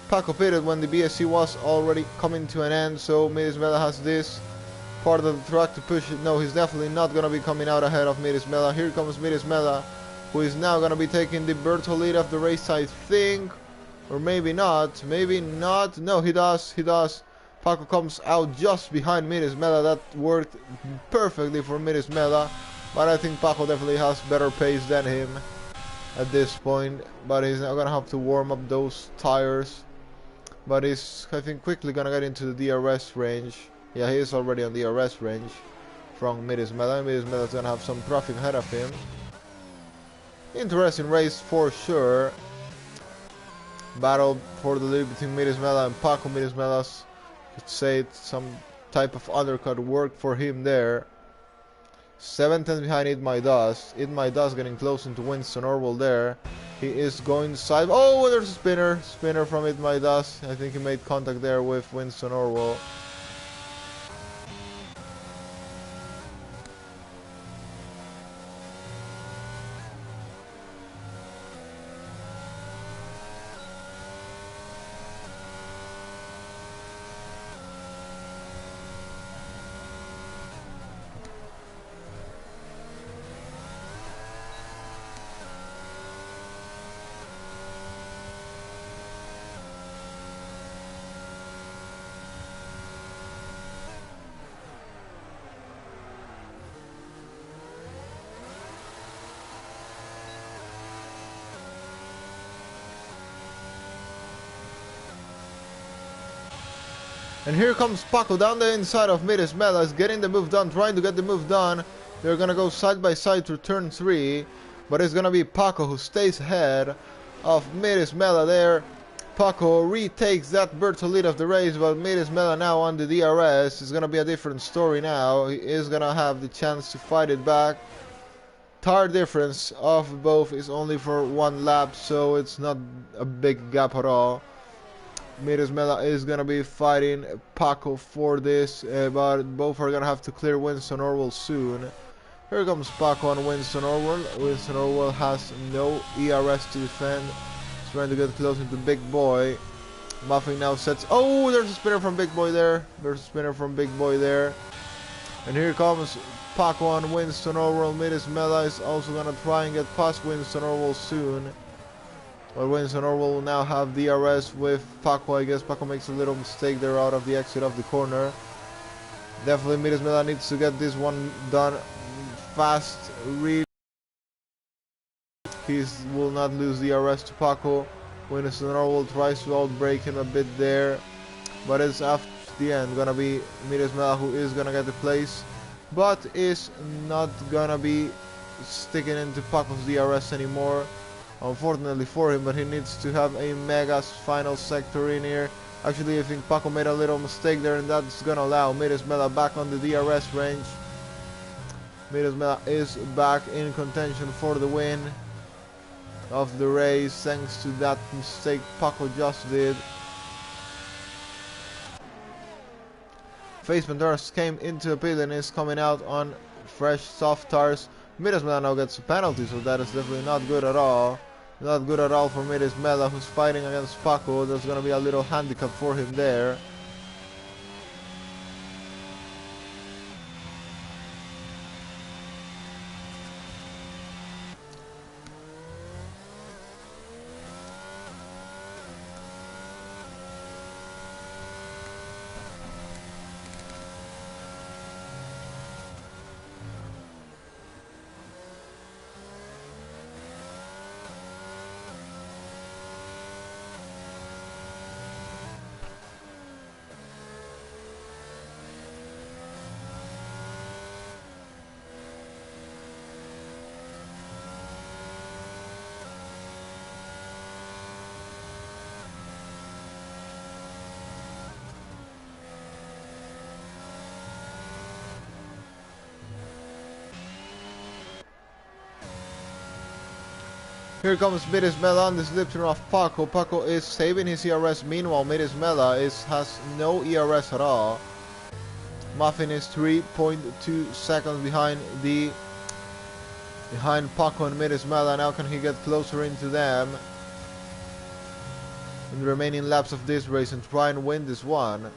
A: Paco pitted when the BSC was already coming to an end, so Minis Mela has this part of the track to push it. No, he's definitely not gonna be coming out ahead of Minis Mela. Here comes Minis Mela, who is now gonna be taking the Berto lead of the race, I think. Or maybe not, maybe not. No, he does. Paco comes out just behind Minis Mela. That worked perfectly for Minis Mela, but I think Paco definitely has better pace than him at this point. But he's now gonna have to warm up those tires. But he's, I think, quickly gonna get into the DRS range. Yeah, he is already on DRS range from Minis Mela. Minis Mela's gonna have some traffic ahead of him. Interesting race for sure. Battle for the lead between Minis Mela and Paco. Minis Mela's, could say some type of undercut worked for him there. 7 tenths behind It My Dust. It My Dust getting close into Winston Orwell there. He is going side. Oh, there's a spinner. Spinner from It My Dust. I think he made contact there with Winston Orwell. And here comes Paco down the inside of Minis Mela, is getting the move done, trying to get the move done. They're gonna go side by side to turn 3, but it's gonna be Paco who stays ahead of Minis Mela there. Paco retakes that Berto lead of the race, but Minis Mela now on the DRS. It's gonna be a different story now. He is gonna have the chance to fight it back. Tire difference of both is only for 1 lap, so it's not a big gap at all. Minis Mela is gonna be fighting Paco for this, but both are gonna have to clear Winston Orwell soon. Here comes Paco and Winston Orwell. Winston Orwell has no ERS to defend. He's trying to get close into Big Boy. Muffing now sets. Oh, there's a spinner from Big Boy there. There's a spinner from Big Boy there. And here comes Paco and Winston Orwell. Midis Mela is also gonna try and get past Winston Orwell soon. But Winston Orwell will now have DRS with Paco. I guess Paco makes a little mistake there out of the exit of the corner. Definitely Midis Mela needs to get this one done fast. Really, he will not lose DRS to Paco. Winston Orwell tries to outbrake him a bit there, but it's after the end gonna be Midis Mela who is gonna get the place, but is not gonna be sticking into Paco's DRS anymore, unfortunately for him. But he needs to have a mega final sector in here. Actually, I think Paco made a little mistake there, and that's gonna allow Midis Mela back on the DRS range. Midis Mela is back in contention for the win of the race, thanks to that mistake Paco just did. Face Panteras came into the pit and is coming out on fresh soft tires. Midis Mela now gets a penalty, so that is definitely not good at all. Not good at all for Midis Mela, who's fighting against Paco. There's gonna be a little handicap for him there. Here comes Midis Mela on the slipstream of Paco. Paco is saving his ERS. Meanwhile, Midis Mela has no ERS at all. Muffin is 3.2 seconds behind Paco and Midis Mela. Now can he get closer into them in the remaining laps of this race and try and win this one?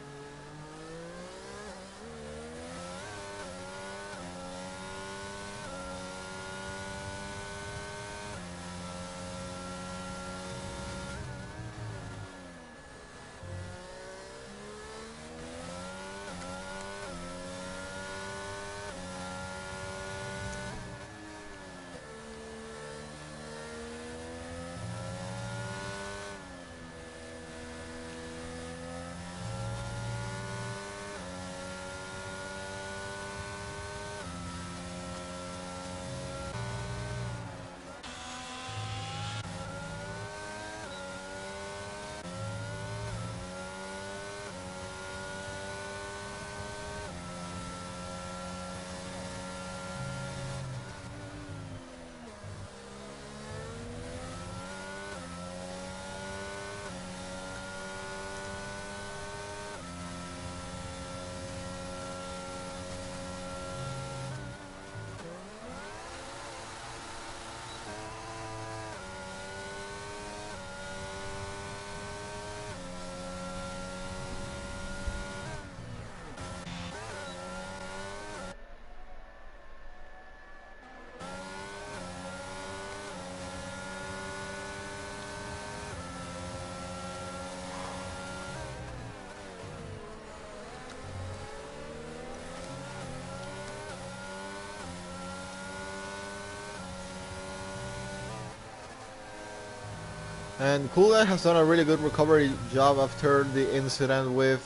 A: And Cool Guy has done a really good recovery job after the incident with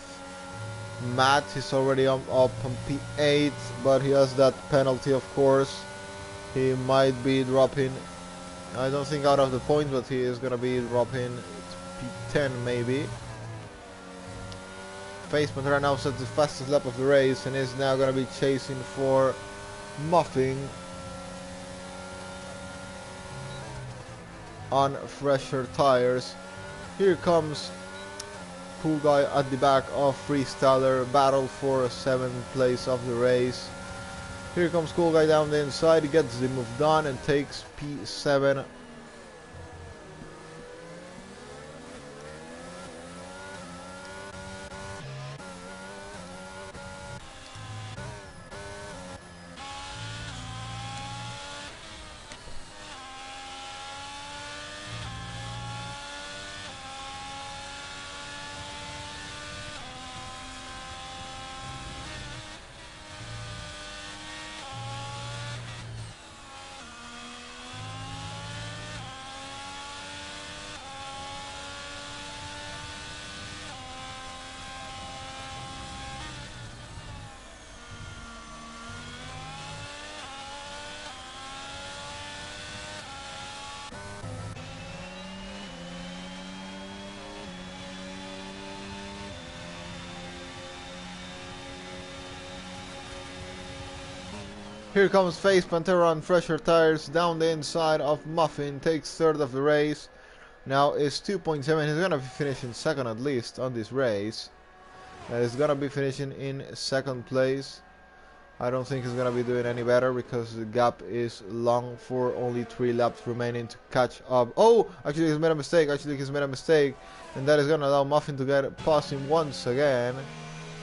A: Matt. He's already up on P8, but he has that penalty, of course. He might be dropping, I don't think out of the point, but he is going to be dropping P10 maybe. Face Pantera now sets the fastest lap of the race and is now going to be chasing for Muffing on fresher tires. Here comes Cool Guy at the back of Freestyler. Battle for 7th place of the race. Here comes Cool Guy down the inside. He gets the move done and takes P7. Here comes Face Pantera on fresher tires down the inside of Muffin, takes third of the race. Now is 2.7. He's gonna be finishing second at least on this race. He's gonna be finishing in second place. I don't think he's gonna be doing any better because the gap is long for only 3 laps remaining to catch up. Oh, actually he's made a mistake. And that is gonna allow Muffin to get past him once again.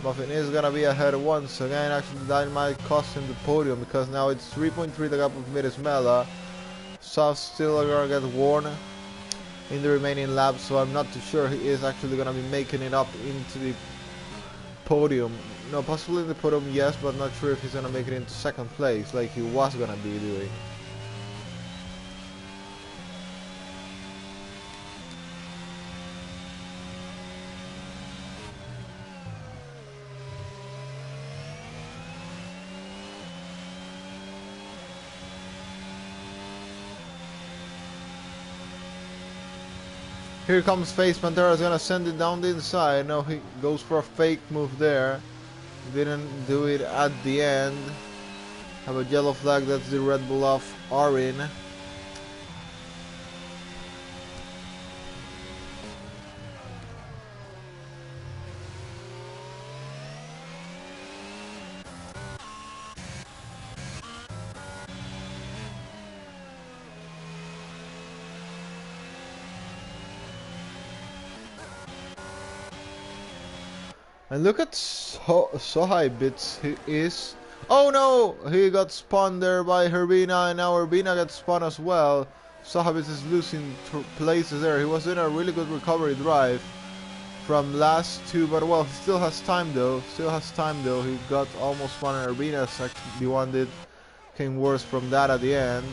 A: Muffin is gonna be ahead once again. Actually, that might cost him the podium because now it's 3.3 the gap of Mirismela. Soft still gonna get worn in the remaining laps, so I'm not too sure he is actually gonna be making it up into the podium. No, possibly in the podium, yes, but not sure if he's gonna make it into second place like he was gonna be doing. Here comes Face Pantera, is gonna send it down the inside. No, he goes for a fake move there. Didn't do it at the end. Have a yellow flag, that's the Red Bull of Arin. And look at so high bits he is. Oh no! He got spun there by Herbina, and now Herbina gets spun as well. Sohabits is losing places there. He was in a really good recovery drive from last two, but well, he still has time though. He got almost spun, and Herbina's actually the one that came worse from that at the end.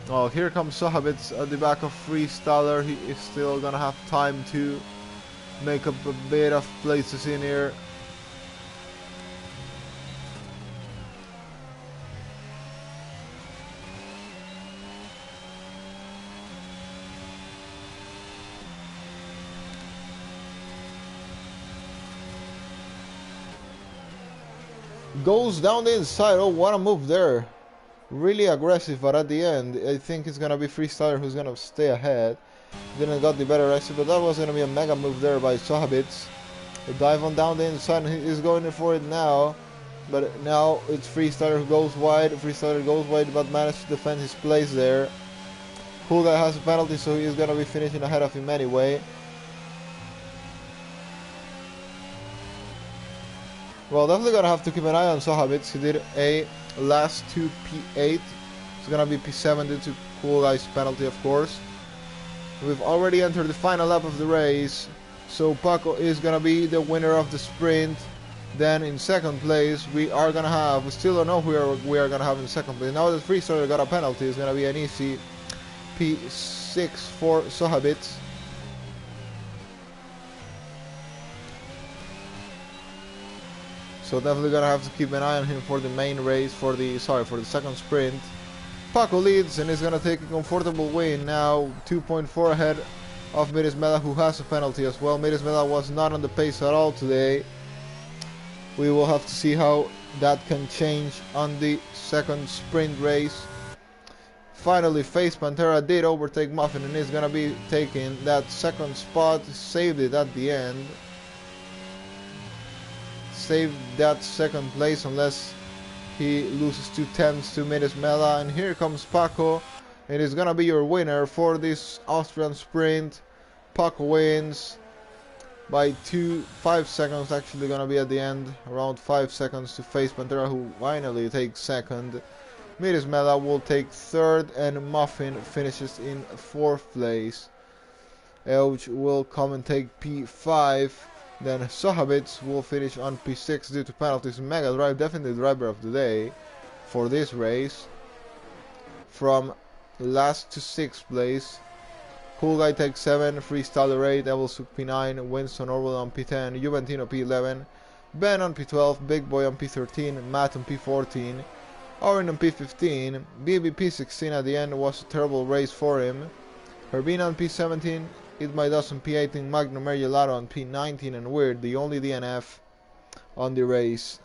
A: Oh, here comes Sohabits at the back of Freestyler. He is still gonna have time to make up a bit of places in here. Goes down the inside. Oh, what a move there. Really aggressive, but at the end I think it's gonna be Freestyler who's gonna stay ahead. Didn't got the better exit, but that was gonna be a mega move there by Sohabits. The dive on down the inside, and he is going for it now. But now it's Freestyler who goes wide. Freestyler goes wide, but managed to defend his place there. Cool Guy has a penalty, so he is gonna be finishing ahead of him anyway. Well, definitely gonna have to keep an eye on Sohabits. He did a last 2 P8. It's gonna be P7 due to Cool Guy's penalty, of course. We've already entered the final lap of the race, so Paco is gonna be the winner of the sprint. Then in second place we still don't know who we are gonna have in second place. Now that Freestyler got a penalty, it's gonna be an easy P6 for Sohabits. So definitely gonna have to keep an eye on him for the main race, for the second sprint. Paco leads and is gonna take a comfortable win now, 2.4 ahead of Mirismela, who has a penalty as well. Mirismela was not on the pace at all today. We will have to see how that can change on the second sprint race. Finally, Face Pantera did overtake Muffin and is gonna be taking that second spot. Saved it at the end. Saved that second place unless He loses 2 tenths to Midas Mela, and here comes Paco. It is gonna be your winner for this Austrian sprint. Paco wins by 5 seconds, actually gonna be at the end, around 5 seconds to face Pantera, who finally takes second. Midas Mela will take third, and Muffin finishes in 4th place. Elge will come and take P5. Then Sohabits will finish on P6 due to penalties. Mega Drive, definitely the driver of the day for this race. From last to 6th place. Cool Guy takes 7, Freestyler 8, Evilsuk P9, Winston Orwell on P10, Juventino P11, Ben on P12, Big Boy on P13, Matt on P14, Orin on P15, BB P16 at the end was a terrible race for him. Herbina on P17, Idmaidas on P18, Magno Mergelato on P19, and Weird, the only DNF on the race.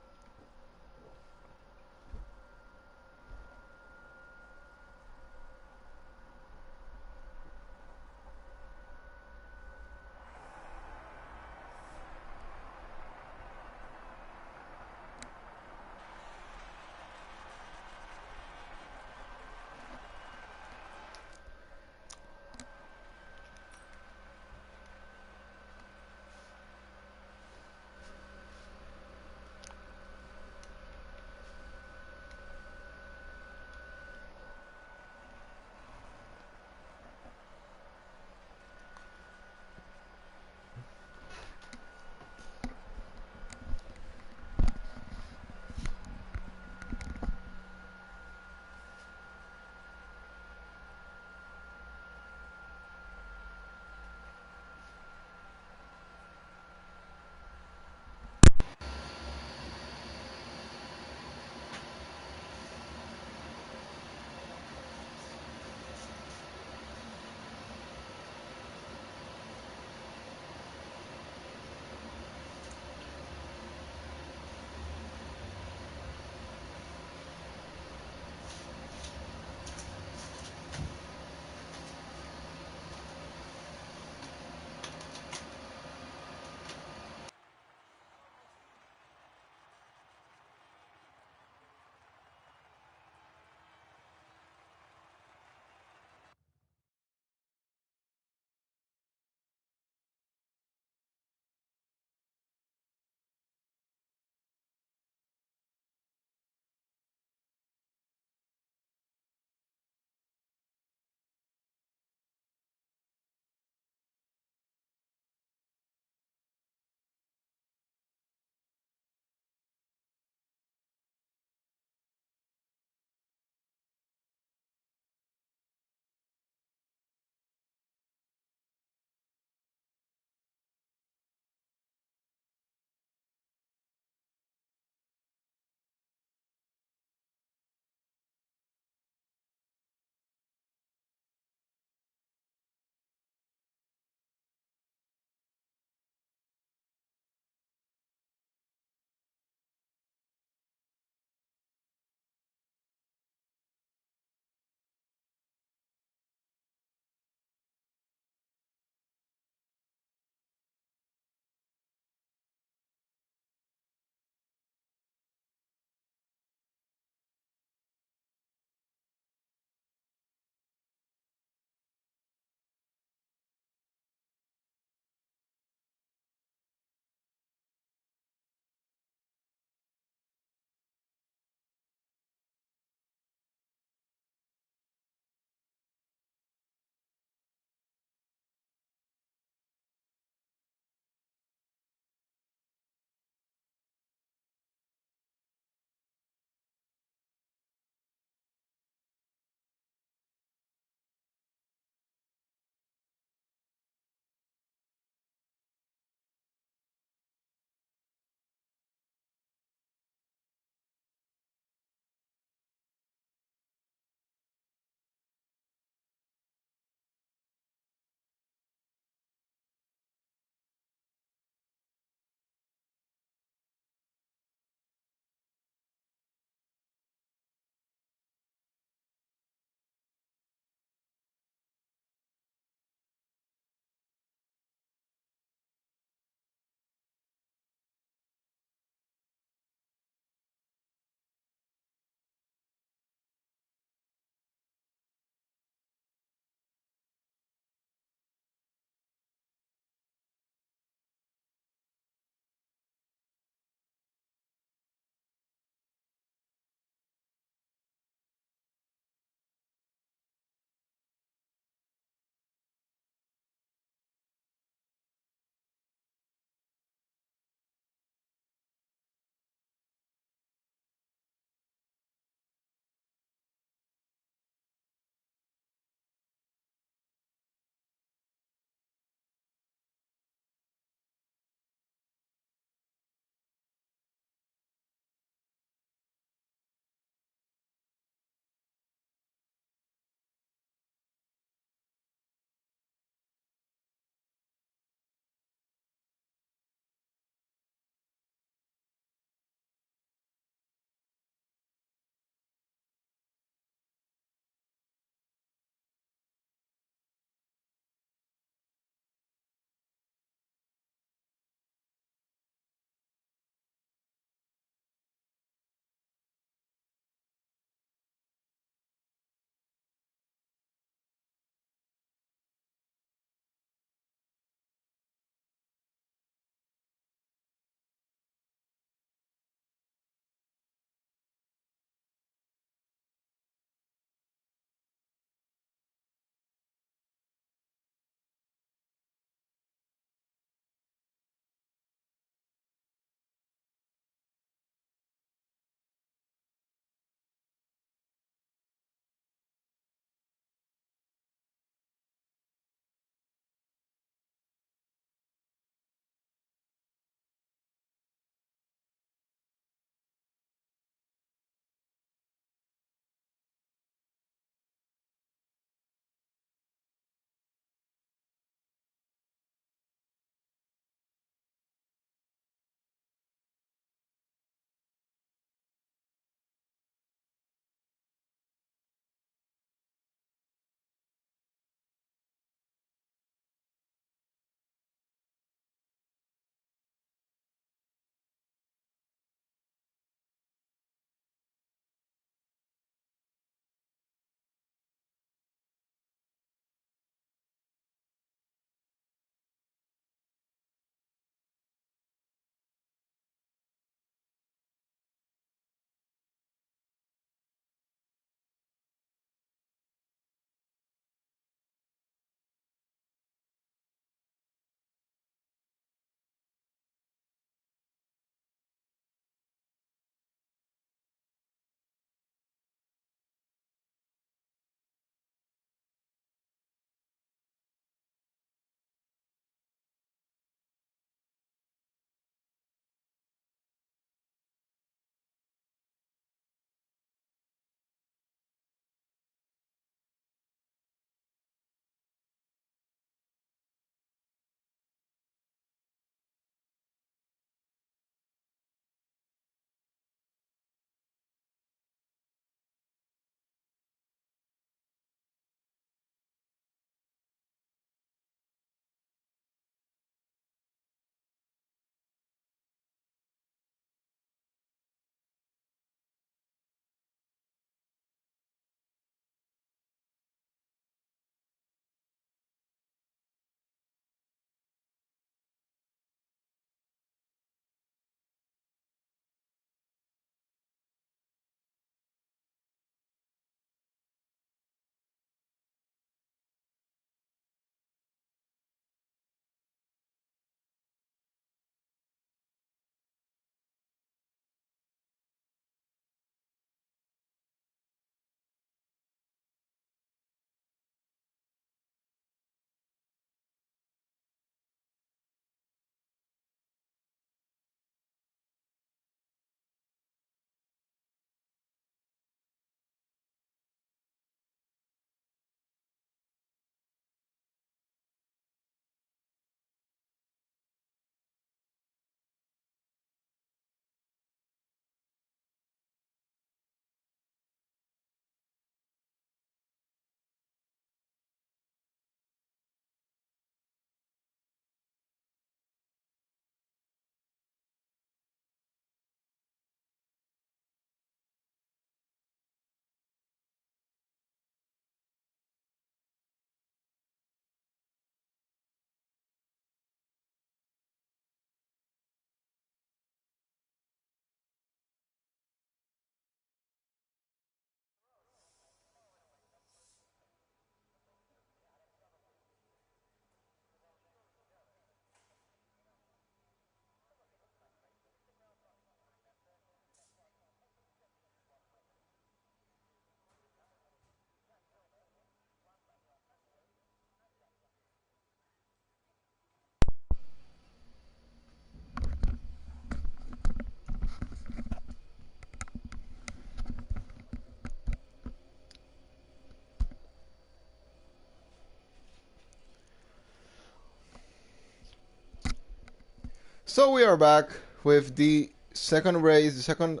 A: So we are back with the second race, the second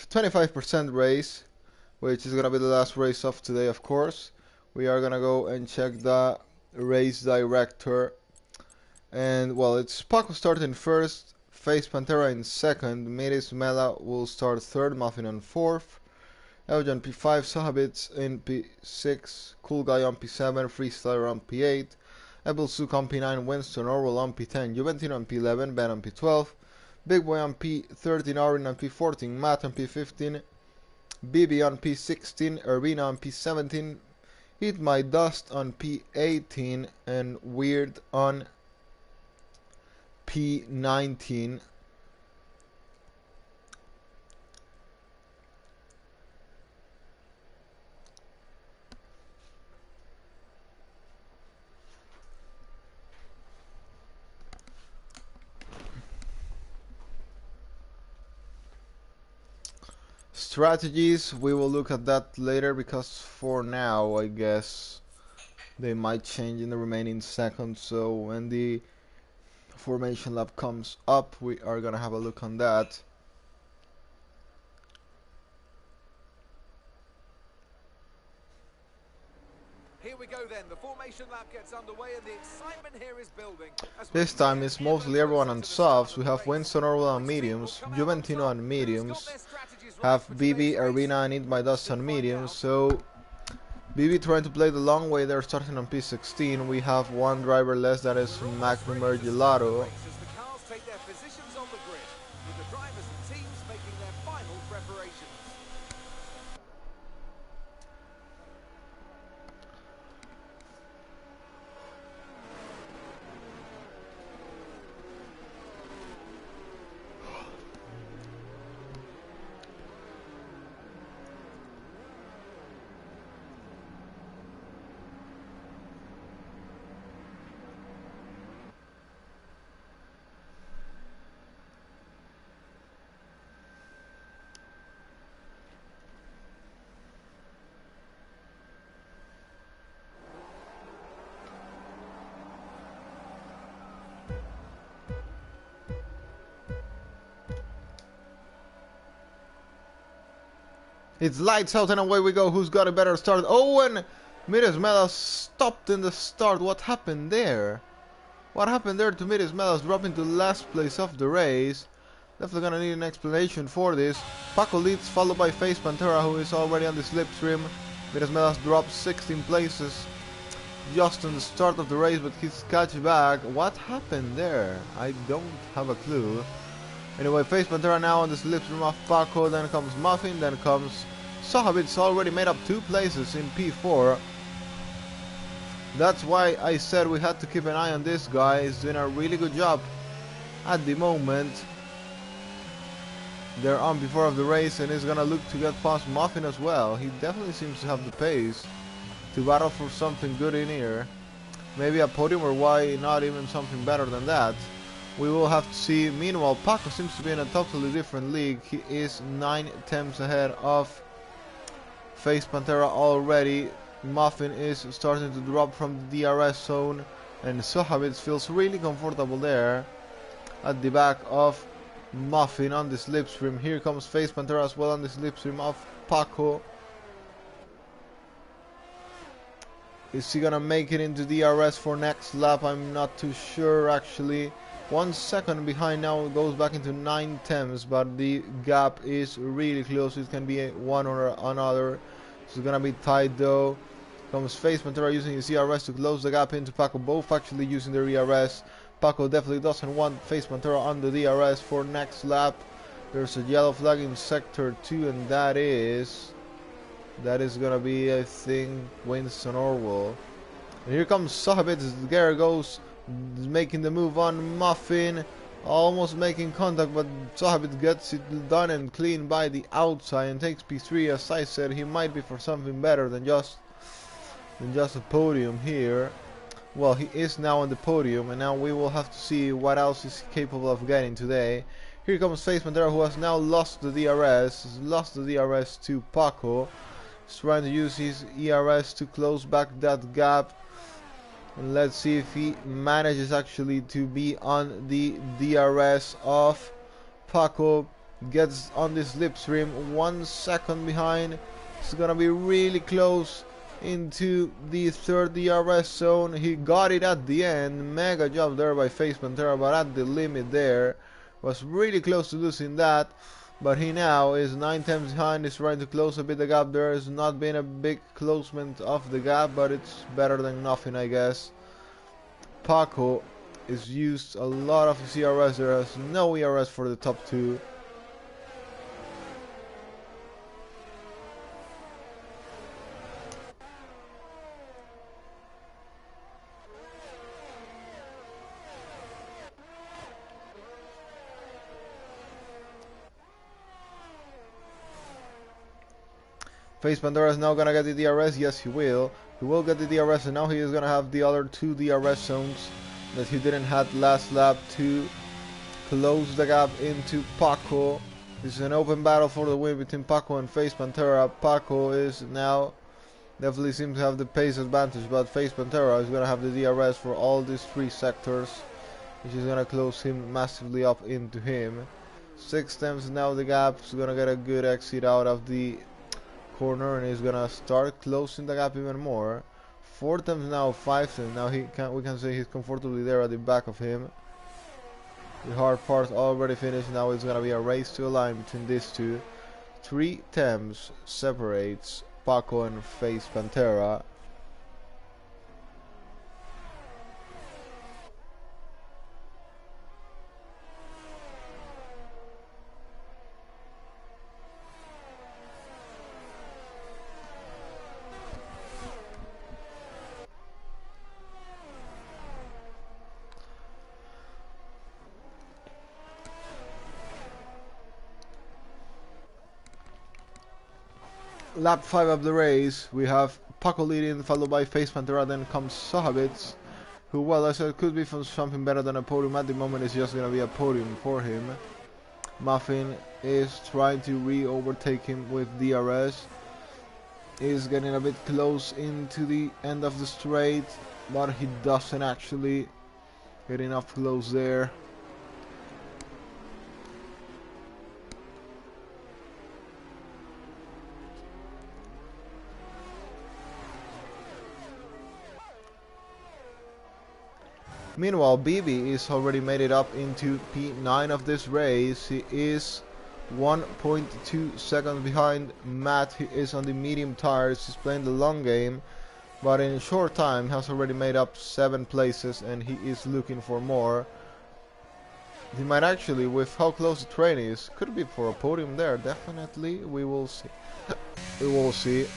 A: 25% race, which is gonna be the last race of today, of course. We are gonna go and check the race director, and well, it's Paco starting first, Face Pantera in second, Miris Mela will start third, Muffin on fourth, Eljan P5, Sahabits in P6, Cool Guy on P7, Freestyler on P8, Ebel Suk on P9, Winston Orwell on P10, Juventino on P11, Ben on P12, Big Boy on P13, Orin on P14, Matt on P15, BB on P16, Urbina on P17, Eat My Dust on P18, and Weird on P19. Strategies, we will look at that later, because for now I guess they might change in the remaining seconds. So when the formation lap comes up, we are gonna have a look on that.
C: Here we go then. The formation lap gets underway and the excitement here is building.
A: This time it's mostly everyone on softs. We have Winston Orwell on mediums, Juventino on mediums, have BB, Arena and Eat My Dust on mediums. So BB trying to play the long way, they're starting on P16. We have one driver less, that is Magnum Gelato.
C: Take their positions on the grid, with the drivers and teams making their final preparations.
A: It's lights out and away we go. Who's got a better start? Oh, and Miris Mela stopped in the start. What happened there? What happened there to Miris Mela, dropping to last place of the race? Definitely gonna need an explanation for this. Paco leads, followed by Face Pantera, who is already on the slipstream. Miris Mela dropped 16 places just in the start of the race, but he's catch back. What happened there? I don't have a clue. Anyway, Face Pantera now on the slipstream of Paco, then comes Muffin, then comes Sahabit's already made up 2 places in P4. That's why I said we had to keep an eye on this guy. He's doing a really good job at the moment. They're on P4 of the race and he's gonna look to get past Muffin as well. He definitely seems to have the pace to battle for something good in here. Maybe a podium, or why not even something better than that. We will have to see. Meanwhile, Paco seems to be in a totally different league. He is 9 attempts ahead of Face Pantera already. Muffin is starting to drop from the DRS zone, and Sohabits feels really comfortable there at the back of Muffin on the slipstream. Here comes Face Pantera as well on the slipstream of Paco. Is he gonna make it into DRS for next lap? I'm not too sure actually. 1 second behind now, goes back into 9 tenths, but the gap is really close. It can be one or another. It's gonna be tight though. Comes Face Pantera using his ERS to close the gap into Paco, both actually using their ERS. Paco definitely doesn't want Face Pantera on the DRS for next lap. There's a yellow flag in sector 2, and that is gonna be, I think, Winston Orwell. And here comes Sahabit. There goes, making the move on Muffin, almost making contact, but Sahabit gets it done and clean by the outside and takes P3. As I said, he might be for something better than just a podium here. Well, he is now on the podium, and now we will have to see what else is capable of getting today. Here comes Face Pantera, who has now lost the DRS to Paco. He's trying to use his ERS to close back that gap. And let's see if he manages actually to be on the DRS of Paco. Gets on the slipstream, 1 second behind. It's gonna be really close into the third DRS zone. He got it at the end. Mega job there by Face Pantera, but at the limit there. Was really close to losing that. But he now is 9 times behind. He's trying to close a bit the gap. There has not been a big closement of the gap, but it's better than nothing, I guess. Paco is used a lot of ERS. There is no ERS for the top two. Face Pandora is now gonna get the DRS. Yes, he will. He will get the DRS, and now he is gonna have the other 2 DRS zones that he didn't have last lap to close the gap into Paco. This is an open battle for the win between Paco and Face Pantera. Paco is now definitely seems to have the pace advantage, but Face Pantera is gonna have the DRS for all these 3 sectors, which is gonna close him massively up into him. 6 times now the gap. Is gonna get a good exit out of the corner, and he's gonna start closing the gap even more. 4 times now, 5 times now. We can say he's comfortably there at the back of him. The hard part already finished. Now it's gonna be a race to a line between these two. 3 times separates Paco and Face Pantera. Lap 5 of the race, we have Paco leading, followed by Face Pantera, then comes Sahabits, who, well, I said, could be from something better than a podium. At the moment, it's just going to be a podium for him. Muffin is trying to re-overtake him with DRS. Is getting a bit close into the end of the straight, but he doesn't actually get enough close there. Meanwhile, BB is already made it up into P9 of this race. He is 1.2 seconds behind Matt. He is on the medium tires. He's playing the long game, but in a short time has already made up 7 places, and he is looking for more. He might actually, with how close the train is, could be for a podium there. Definitely, we will see. We will see.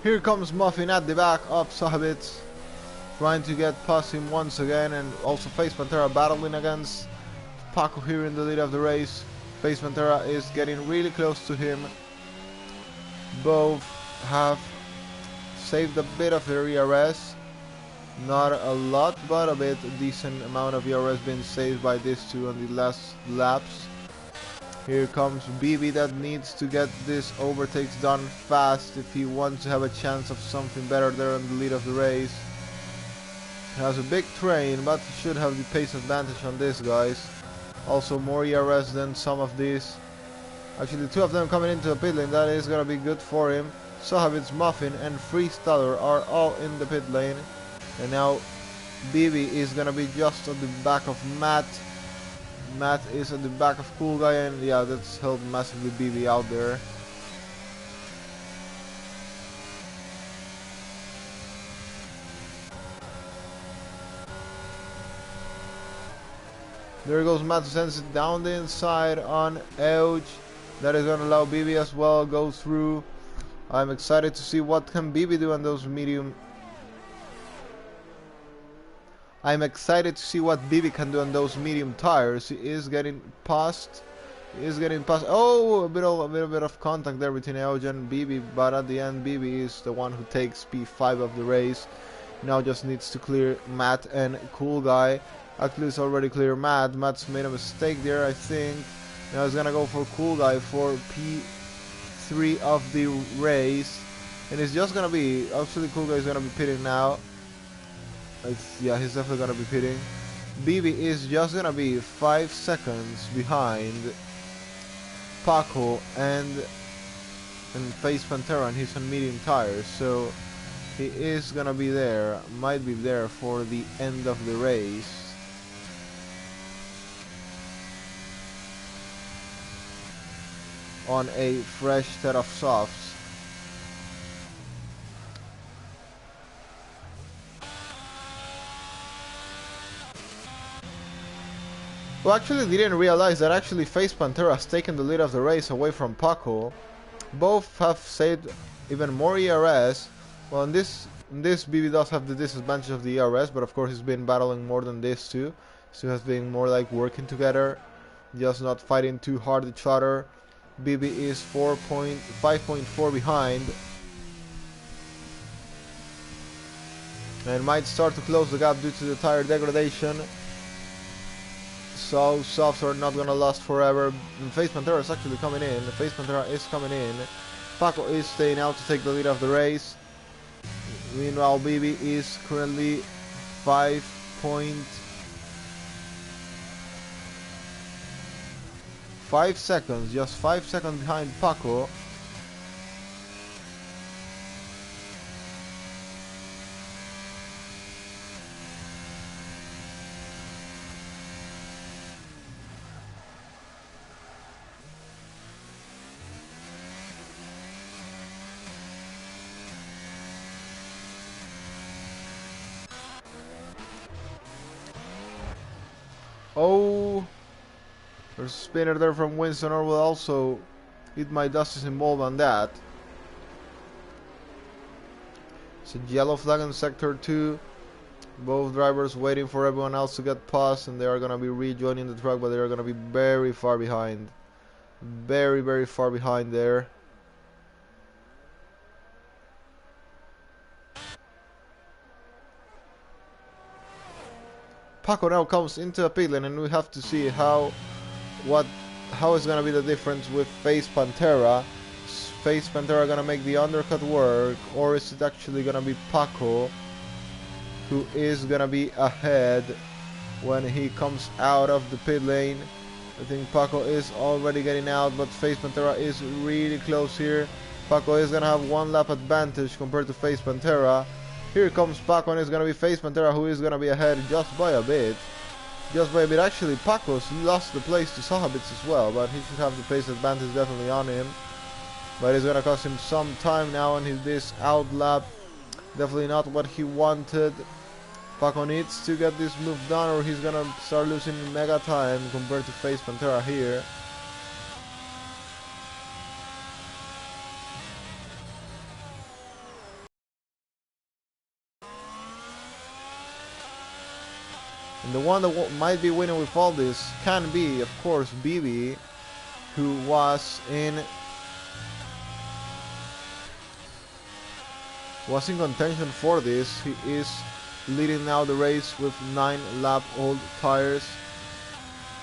A: Here comes Muffin at the back of Sahabits, trying to get past him once again, and also Face Pantera battling against Paco here in the lead of the race. Face Pantera is getting really close to him. Both have saved a bit of their ERS. Not a lot, but a bit, a decent amount of ERS being saved by these two on the last laps. Here comes BB that needs to get this overtakes done fast if he wants to have a chance of something better there on the lead of the race. He has a big train, but he should have the pace advantage on this, guys. Also more ERS than some of these. Actually, 2 of them coming into the pit lane. That is gonna be good for him. Sahavitz, Muffin and Freestyler are all in the pit lane. And now BB is gonna be just at the back of Matt. Matt is at the back of Cool Guy, and yeah, that's helped massively BB out there. There goes Matt to sends it down the inside on Ouch. That is going to allow BB as well go through. I'm excited to see what can BB do on those medium I'm excited to see what BB can do on those medium tires. He is getting past. Oh, a little bit of contact there between Eoja and BB, but at the end, BB is the one who takes P5 of the race. Now just needs to clear Matt and Cool Guy. Actually, it's already clear Matt. Matt's made a mistake there, I think. Now he's gonna go for Cool Guy for P3 of the race, and it's just gonna be. Actually, Cool Guy is gonna be pitting now. Yeah, he's definitely gonna be pitting. BB is just gonna be 5 seconds behind Paco and Face Pantera, and he's on medium tires, so he is gonna be there, might be there for the end of the race. On a fresh set of softs. Well, actually didn't realize that actually Face Pantera has taken the lead of the race away from Paco. Both have saved even more ERS. Well, in this BB does have the disadvantage of the ERS, but of course he's been battling more than this too. So has been more like working together, just not fighting too hard each other. BB is 5.4 behind, and might start to close the gap due to the tire degradation. So softs are not gonna last forever. And Face Pantera is actually coming in. Face Pantera is coming in. Paco is staying out to take the lead of the race. Meanwhile, BB is currently 5.5 seconds, just 5 seconds behind Paco. Oh, there's a spinner there from Winston, or will also eat my dust is involved on that. It's a yellow flag in sector 2. Both drivers waiting for everyone else to get past, and they are going to be rejoining the track, but they are going to be very far behind. Very, very far behind there. Paco now comes into a pit lane, and we have to see how is gonna be the difference with Face Pantera. Is Face Pantera gonna make the undercut work, or is it actually gonna be Paco who is gonna be ahead when he comes out of the pit lane? I think Paco is already getting out, but Face Pantera is really close here. Paco is gonna have 1 lap advantage compared to Face Pantera. Here comes Paco, and it's gonna be Face Pantera who is gonna be ahead just by a bit. Actually, Paco's lost the place to Sahabits as well, but he should have the pace advantage definitely on him. But it's gonna cost him some time now on this out lap. Definitely not what he wanted. Paco needs to get this move done, or he's gonna start losing mega time compared to Face Pantera here. And the one that might be winning with all this can be, of course, BB, who was in contention for this. He is leading now the race with 9-lap-old tires.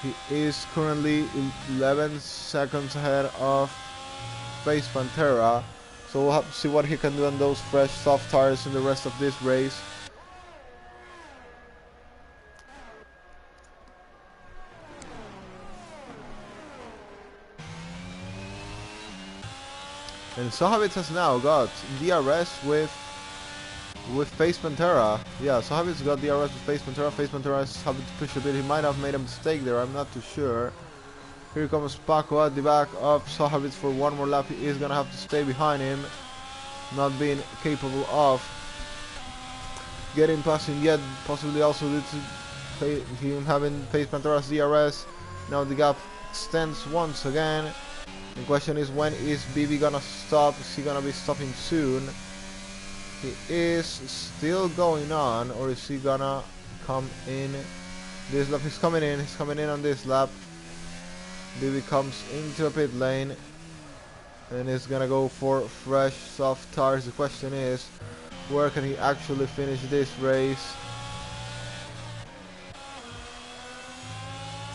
A: He is currently 11 seconds ahead of Face Pantera. So we'll have to see what he can do on those fresh soft tires in the rest of this race. And Sahavitz has now got DRS with Face Pantera. Yeah, Sahavitz got DRS with Face Pantera. Face Pantera is having to push a bit. He might have made a mistake there, I'm not too sure. Here comes Paco at the back of Sahavitz for 1 more lap. He is gonna have to stay behind him, not being capable of getting past him yet, possibly also due to him having Face Pantera's DRS. Now the gap extends once again. The question is, when is BB gonna stop? Is he gonna be stopping soon? He is still going on, or is he gonna come in this lap. He's coming in on this lap. BB comes into a pit lane and is gonna go for fresh soft tires. The question is, where can he actually finish this race?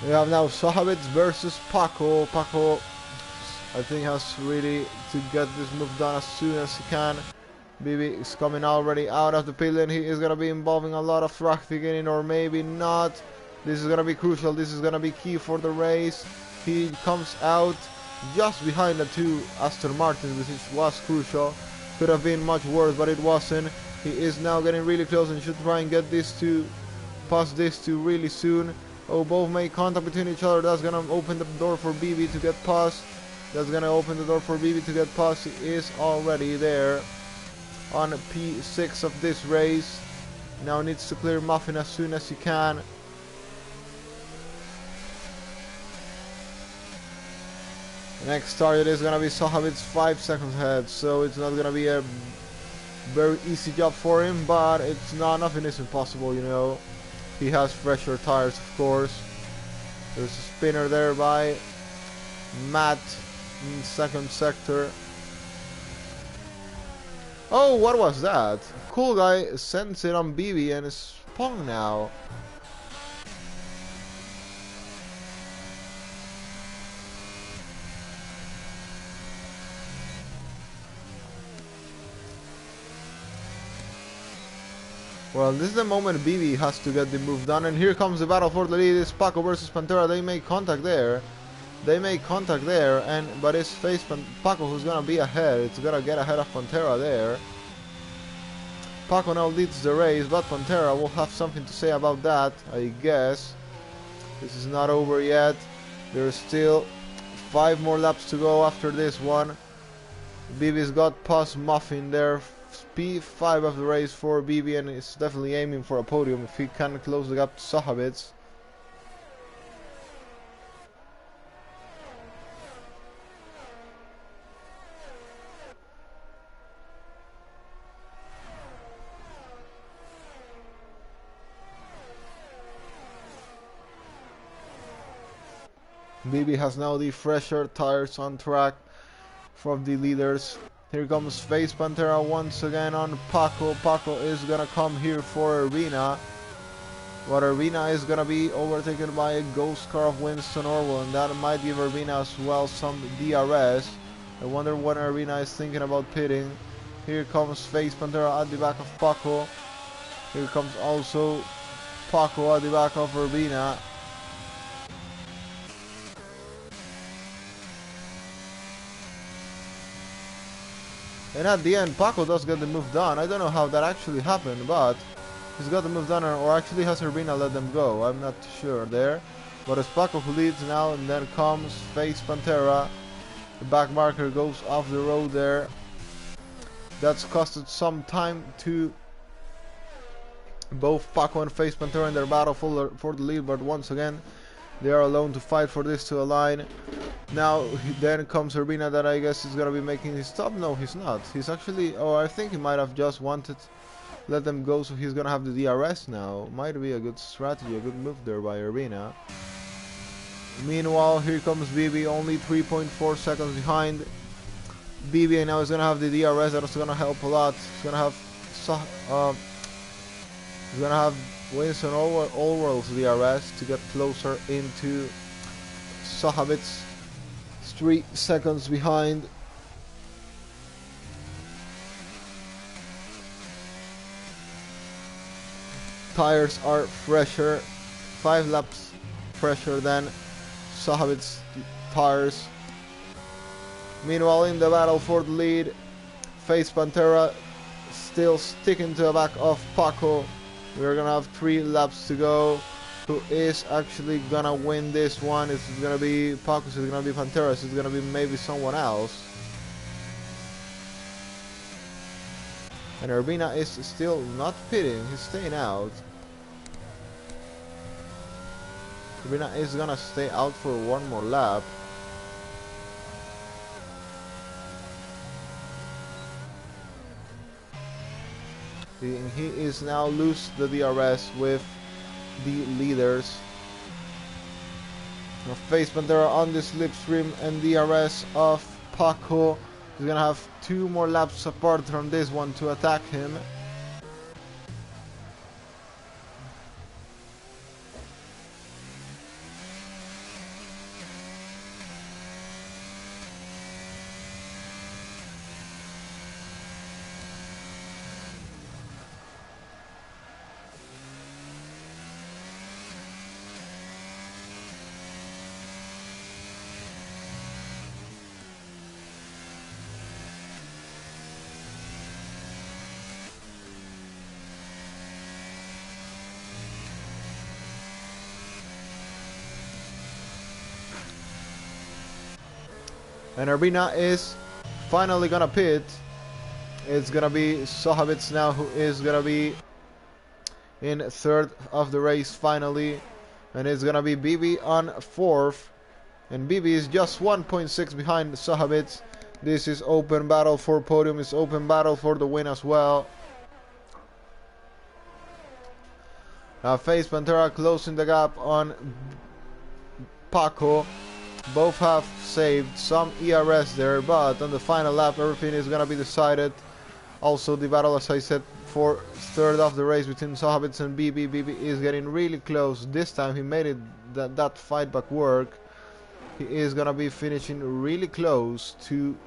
A: We have now Sahabits versus Paco. Paco, I think, has really to get this move done as soon as he can. BB is coming already out of the pit lane. He is gonna be involving a lot of track beginning, or maybe not. This is gonna be crucial. This is gonna be key for the race. He comes out just behind the two Aston Martins, which was crucial. Could have been much worse, but it wasn't. He is now getting really close and should try and get this to pass this to really soon. Oh, both make contact between each other. That's gonna open the door for BB to get past. That's gonna open the door for BB to get past. He is already there on P6 of this race. Now needs to clear Muffin as soon as he can. The next target is gonna be Sahabits 5 seconds ahead, so it's not gonna be a very easy job for him, but it's not, nothing is impossible, you know. He has fresher tires, of course. There's a spinner there by Matt in second sector. Oh, what was that? Cool guy sends it on BB and is spun now. Well, this is the moment BB has to get the move done, and here comes the battle for the lead. It's Paco versus Pantera. They make contact there. But it's Paco who's gonna be ahead. It's gonna get ahead of Pantera there. Paco now leads the race, but Pantera will have something to say about that, I guess. This is not over yet. There's still 5 more laps to go after this one. BB's got past Muffin there. P5 of the race for BB, and is definitely aiming for a podium if he can close the gap to Sahabits. BB has now the fresher tires on track from the leaders. Here comes Face Pantera once again on Paco. Paco is gonna come here for Arena. But Arena is gonna be overtaken by a ghost car of Winston Orwell, and that might give Arena as well some DRS. I wonder what Arena is thinking about pitting. Here comes Face Pantera at the back of Paco. Here comes also Paco at the back of Arena. And at the end, Paco does get the move done. I don't know how that actually happened, but he's got the move done, or actually has Urbina let them go. I'm not sure there. But it's Paco who leads now, and then comes Face Pantera. The back marker goes off the road there. That's costed some time to both Paco and Face Pantera in their battle for the lead, but once again, they are alone to fight for this to align. Now, then comes Urbina, that I guess is going to be making his stop. No, he's not. He's actually... Oh, I think he might have just wanted to let them go, so he's going to have the DRS now. Might be a good strategy, a good move there by Urbina. Meanwhile, here comes BB, only 3.4 seconds behind. BB now is going to have the DRS. That's going to help a lot. He's going to have Winston Orwell's DRS to get closer into Sahabits. 3 seconds behind. Tires are fresher, 5 laps fresher than Sahabits tires. Meanwhile, in the battle for the lead, Face Pantera still sticking to the back of Paco. We're gonna have 3 laps to go. Who is actually gonna win this one? Is it gonna be Paco? Is it gonna be Pantera? Is it gonna be maybe someone else? And Urbina is still not pitting, he's staying out. Urbina is gonna stay out for one more lap. He is now loose the DRS with the leaders. Face Pantera on the slipstream and DRS of Paco. He's gonna have 2 more laps apart from this one to attack him. And Arena is finally gonna pit. It's gonna be Sohavitz now who is gonna be in 3rd of the race finally. And it's gonna be BB on 4th. And BB is just 1.6 behind Sohavitz. This is open battle for podium. It's open battle for the win as well. Now Face Pantera closing the gap on Paco. Both have saved some ERS there, but on the final lap everything is gonna be decided. Also the battle, as I said, for 3rd of the race between Sohavitz and BB. BB is getting really close. This time he made it that fight back work. He is gonna be finishing really close to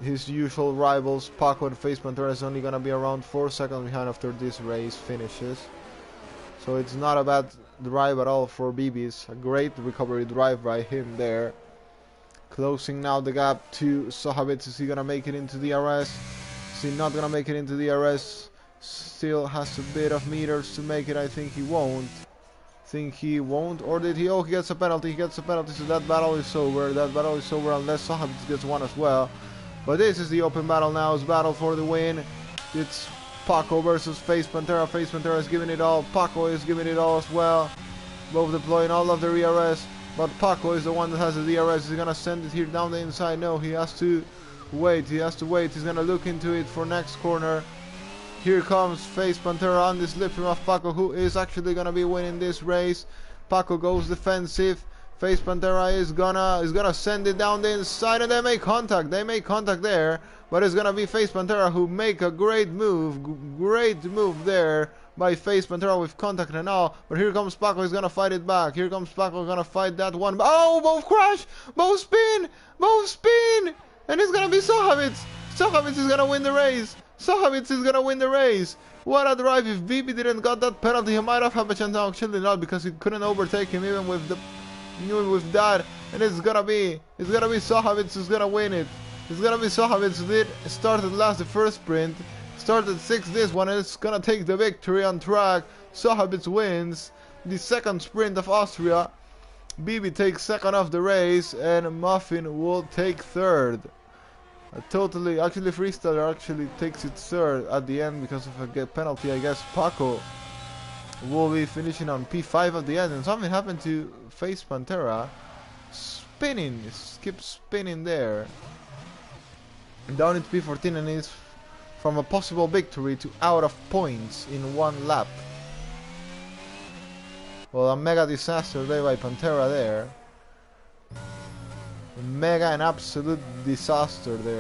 A: his usual rivals. Paco and Face Pantera is only gonna be around 4 seconds behind after this race finishes. So it's not a bad drive at all for BB. It's a great recovery drive by him there. Closing now the gap to Sohavitz. Is he gonna make it into DRS? Is he not gonna make it into DRS? Still has a bit of meters to make it. I think he won't. Or did he? Oh, he gets a penalty. He gets a penalty, so that battle is over. That battle is over unless Sohavitz gets one as well. But this is the open battle now. It's battle for the win. It's Paco versus Face Pantera. Face Pantera is giving it all. Paco is giving it all as well. Both deploying all of their ERS. But Paco is the one that has the DRS. He's gonna send it here down the inside. No, he has to wait. He has to wait. He's gonna look into it for next corner. Here comes Face Pantera on the slipstream of Paco, who is actually gonna be winning this race. Paco goes defensive. Face Pantera is gonna send it down the inside, and they make contact. They make contact there, but it's gonna be Face Pantera who make a great move there by Face Pantera with contact and all. But here comes Paco. He's gonna fight it back. Here comes Paco. Gonna fight that one. Oh, both crash, both spin, and it's gonna be Sohavitz. Sohavitz is gonna win the race. Sohavitz is gonna win the race. What a drive! If BB didn't got that penalty, he might have had a chance. No, actually not, because he couldn't overtake him even with that. And it's gonna be Sohavitz who's gonna win it. It's gonna be Sohavitz who did started last the first sprint, started 6th this one, and it's gonna take the victory on track. Sohavitz wins the 2nd sprint of Austria. BB takes 2nd of the race, and Muffin will take 3rd. Actually Freestyler actually takes it 3rd at the end because of a penalty. I guess Paco will be finishing on P5 at the end, and something happened to Face Pantera. Spinning, keeps spinning there. Down into P14, and is from a possible victory to out of points in 1 lap. Well, a mega disaster there by Pantera there. Mega and absolute disaster there.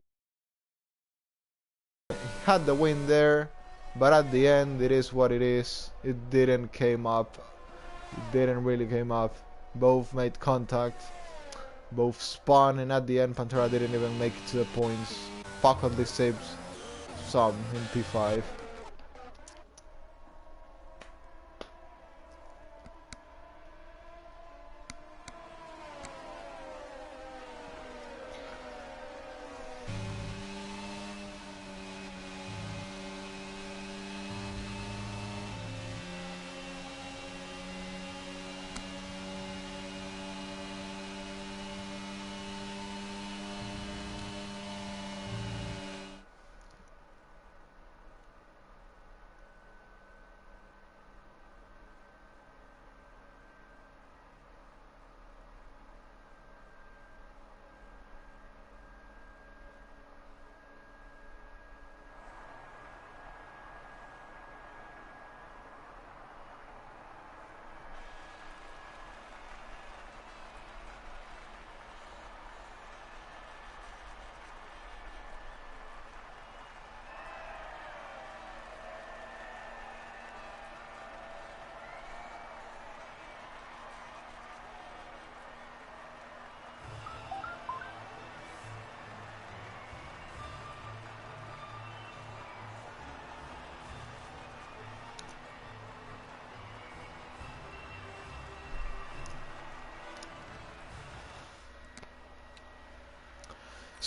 A: He had the win there, but at the end it is what it is. It didn't came up. It didn't really came up. Both made contact, both spun, and at the end Pantera didn't even make it to the points. Paco at least saved some in P5.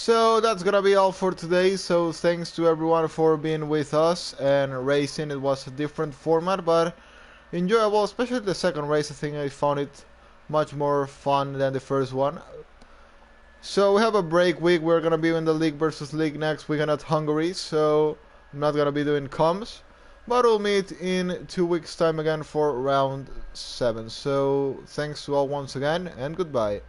A: So that's gonna be all for today. So thanks to everyone for being with us and racing. It was a different format, but enjoyable, especially the second race. I think I found it much more fun than the first one. So we have a break week. We're gonna be in the League versus League next weekend at Hungary, so I'm not gonna be doing comms, but we'll meet in 2 weeks time again for round 7. So thanks to all once again, and goodbye.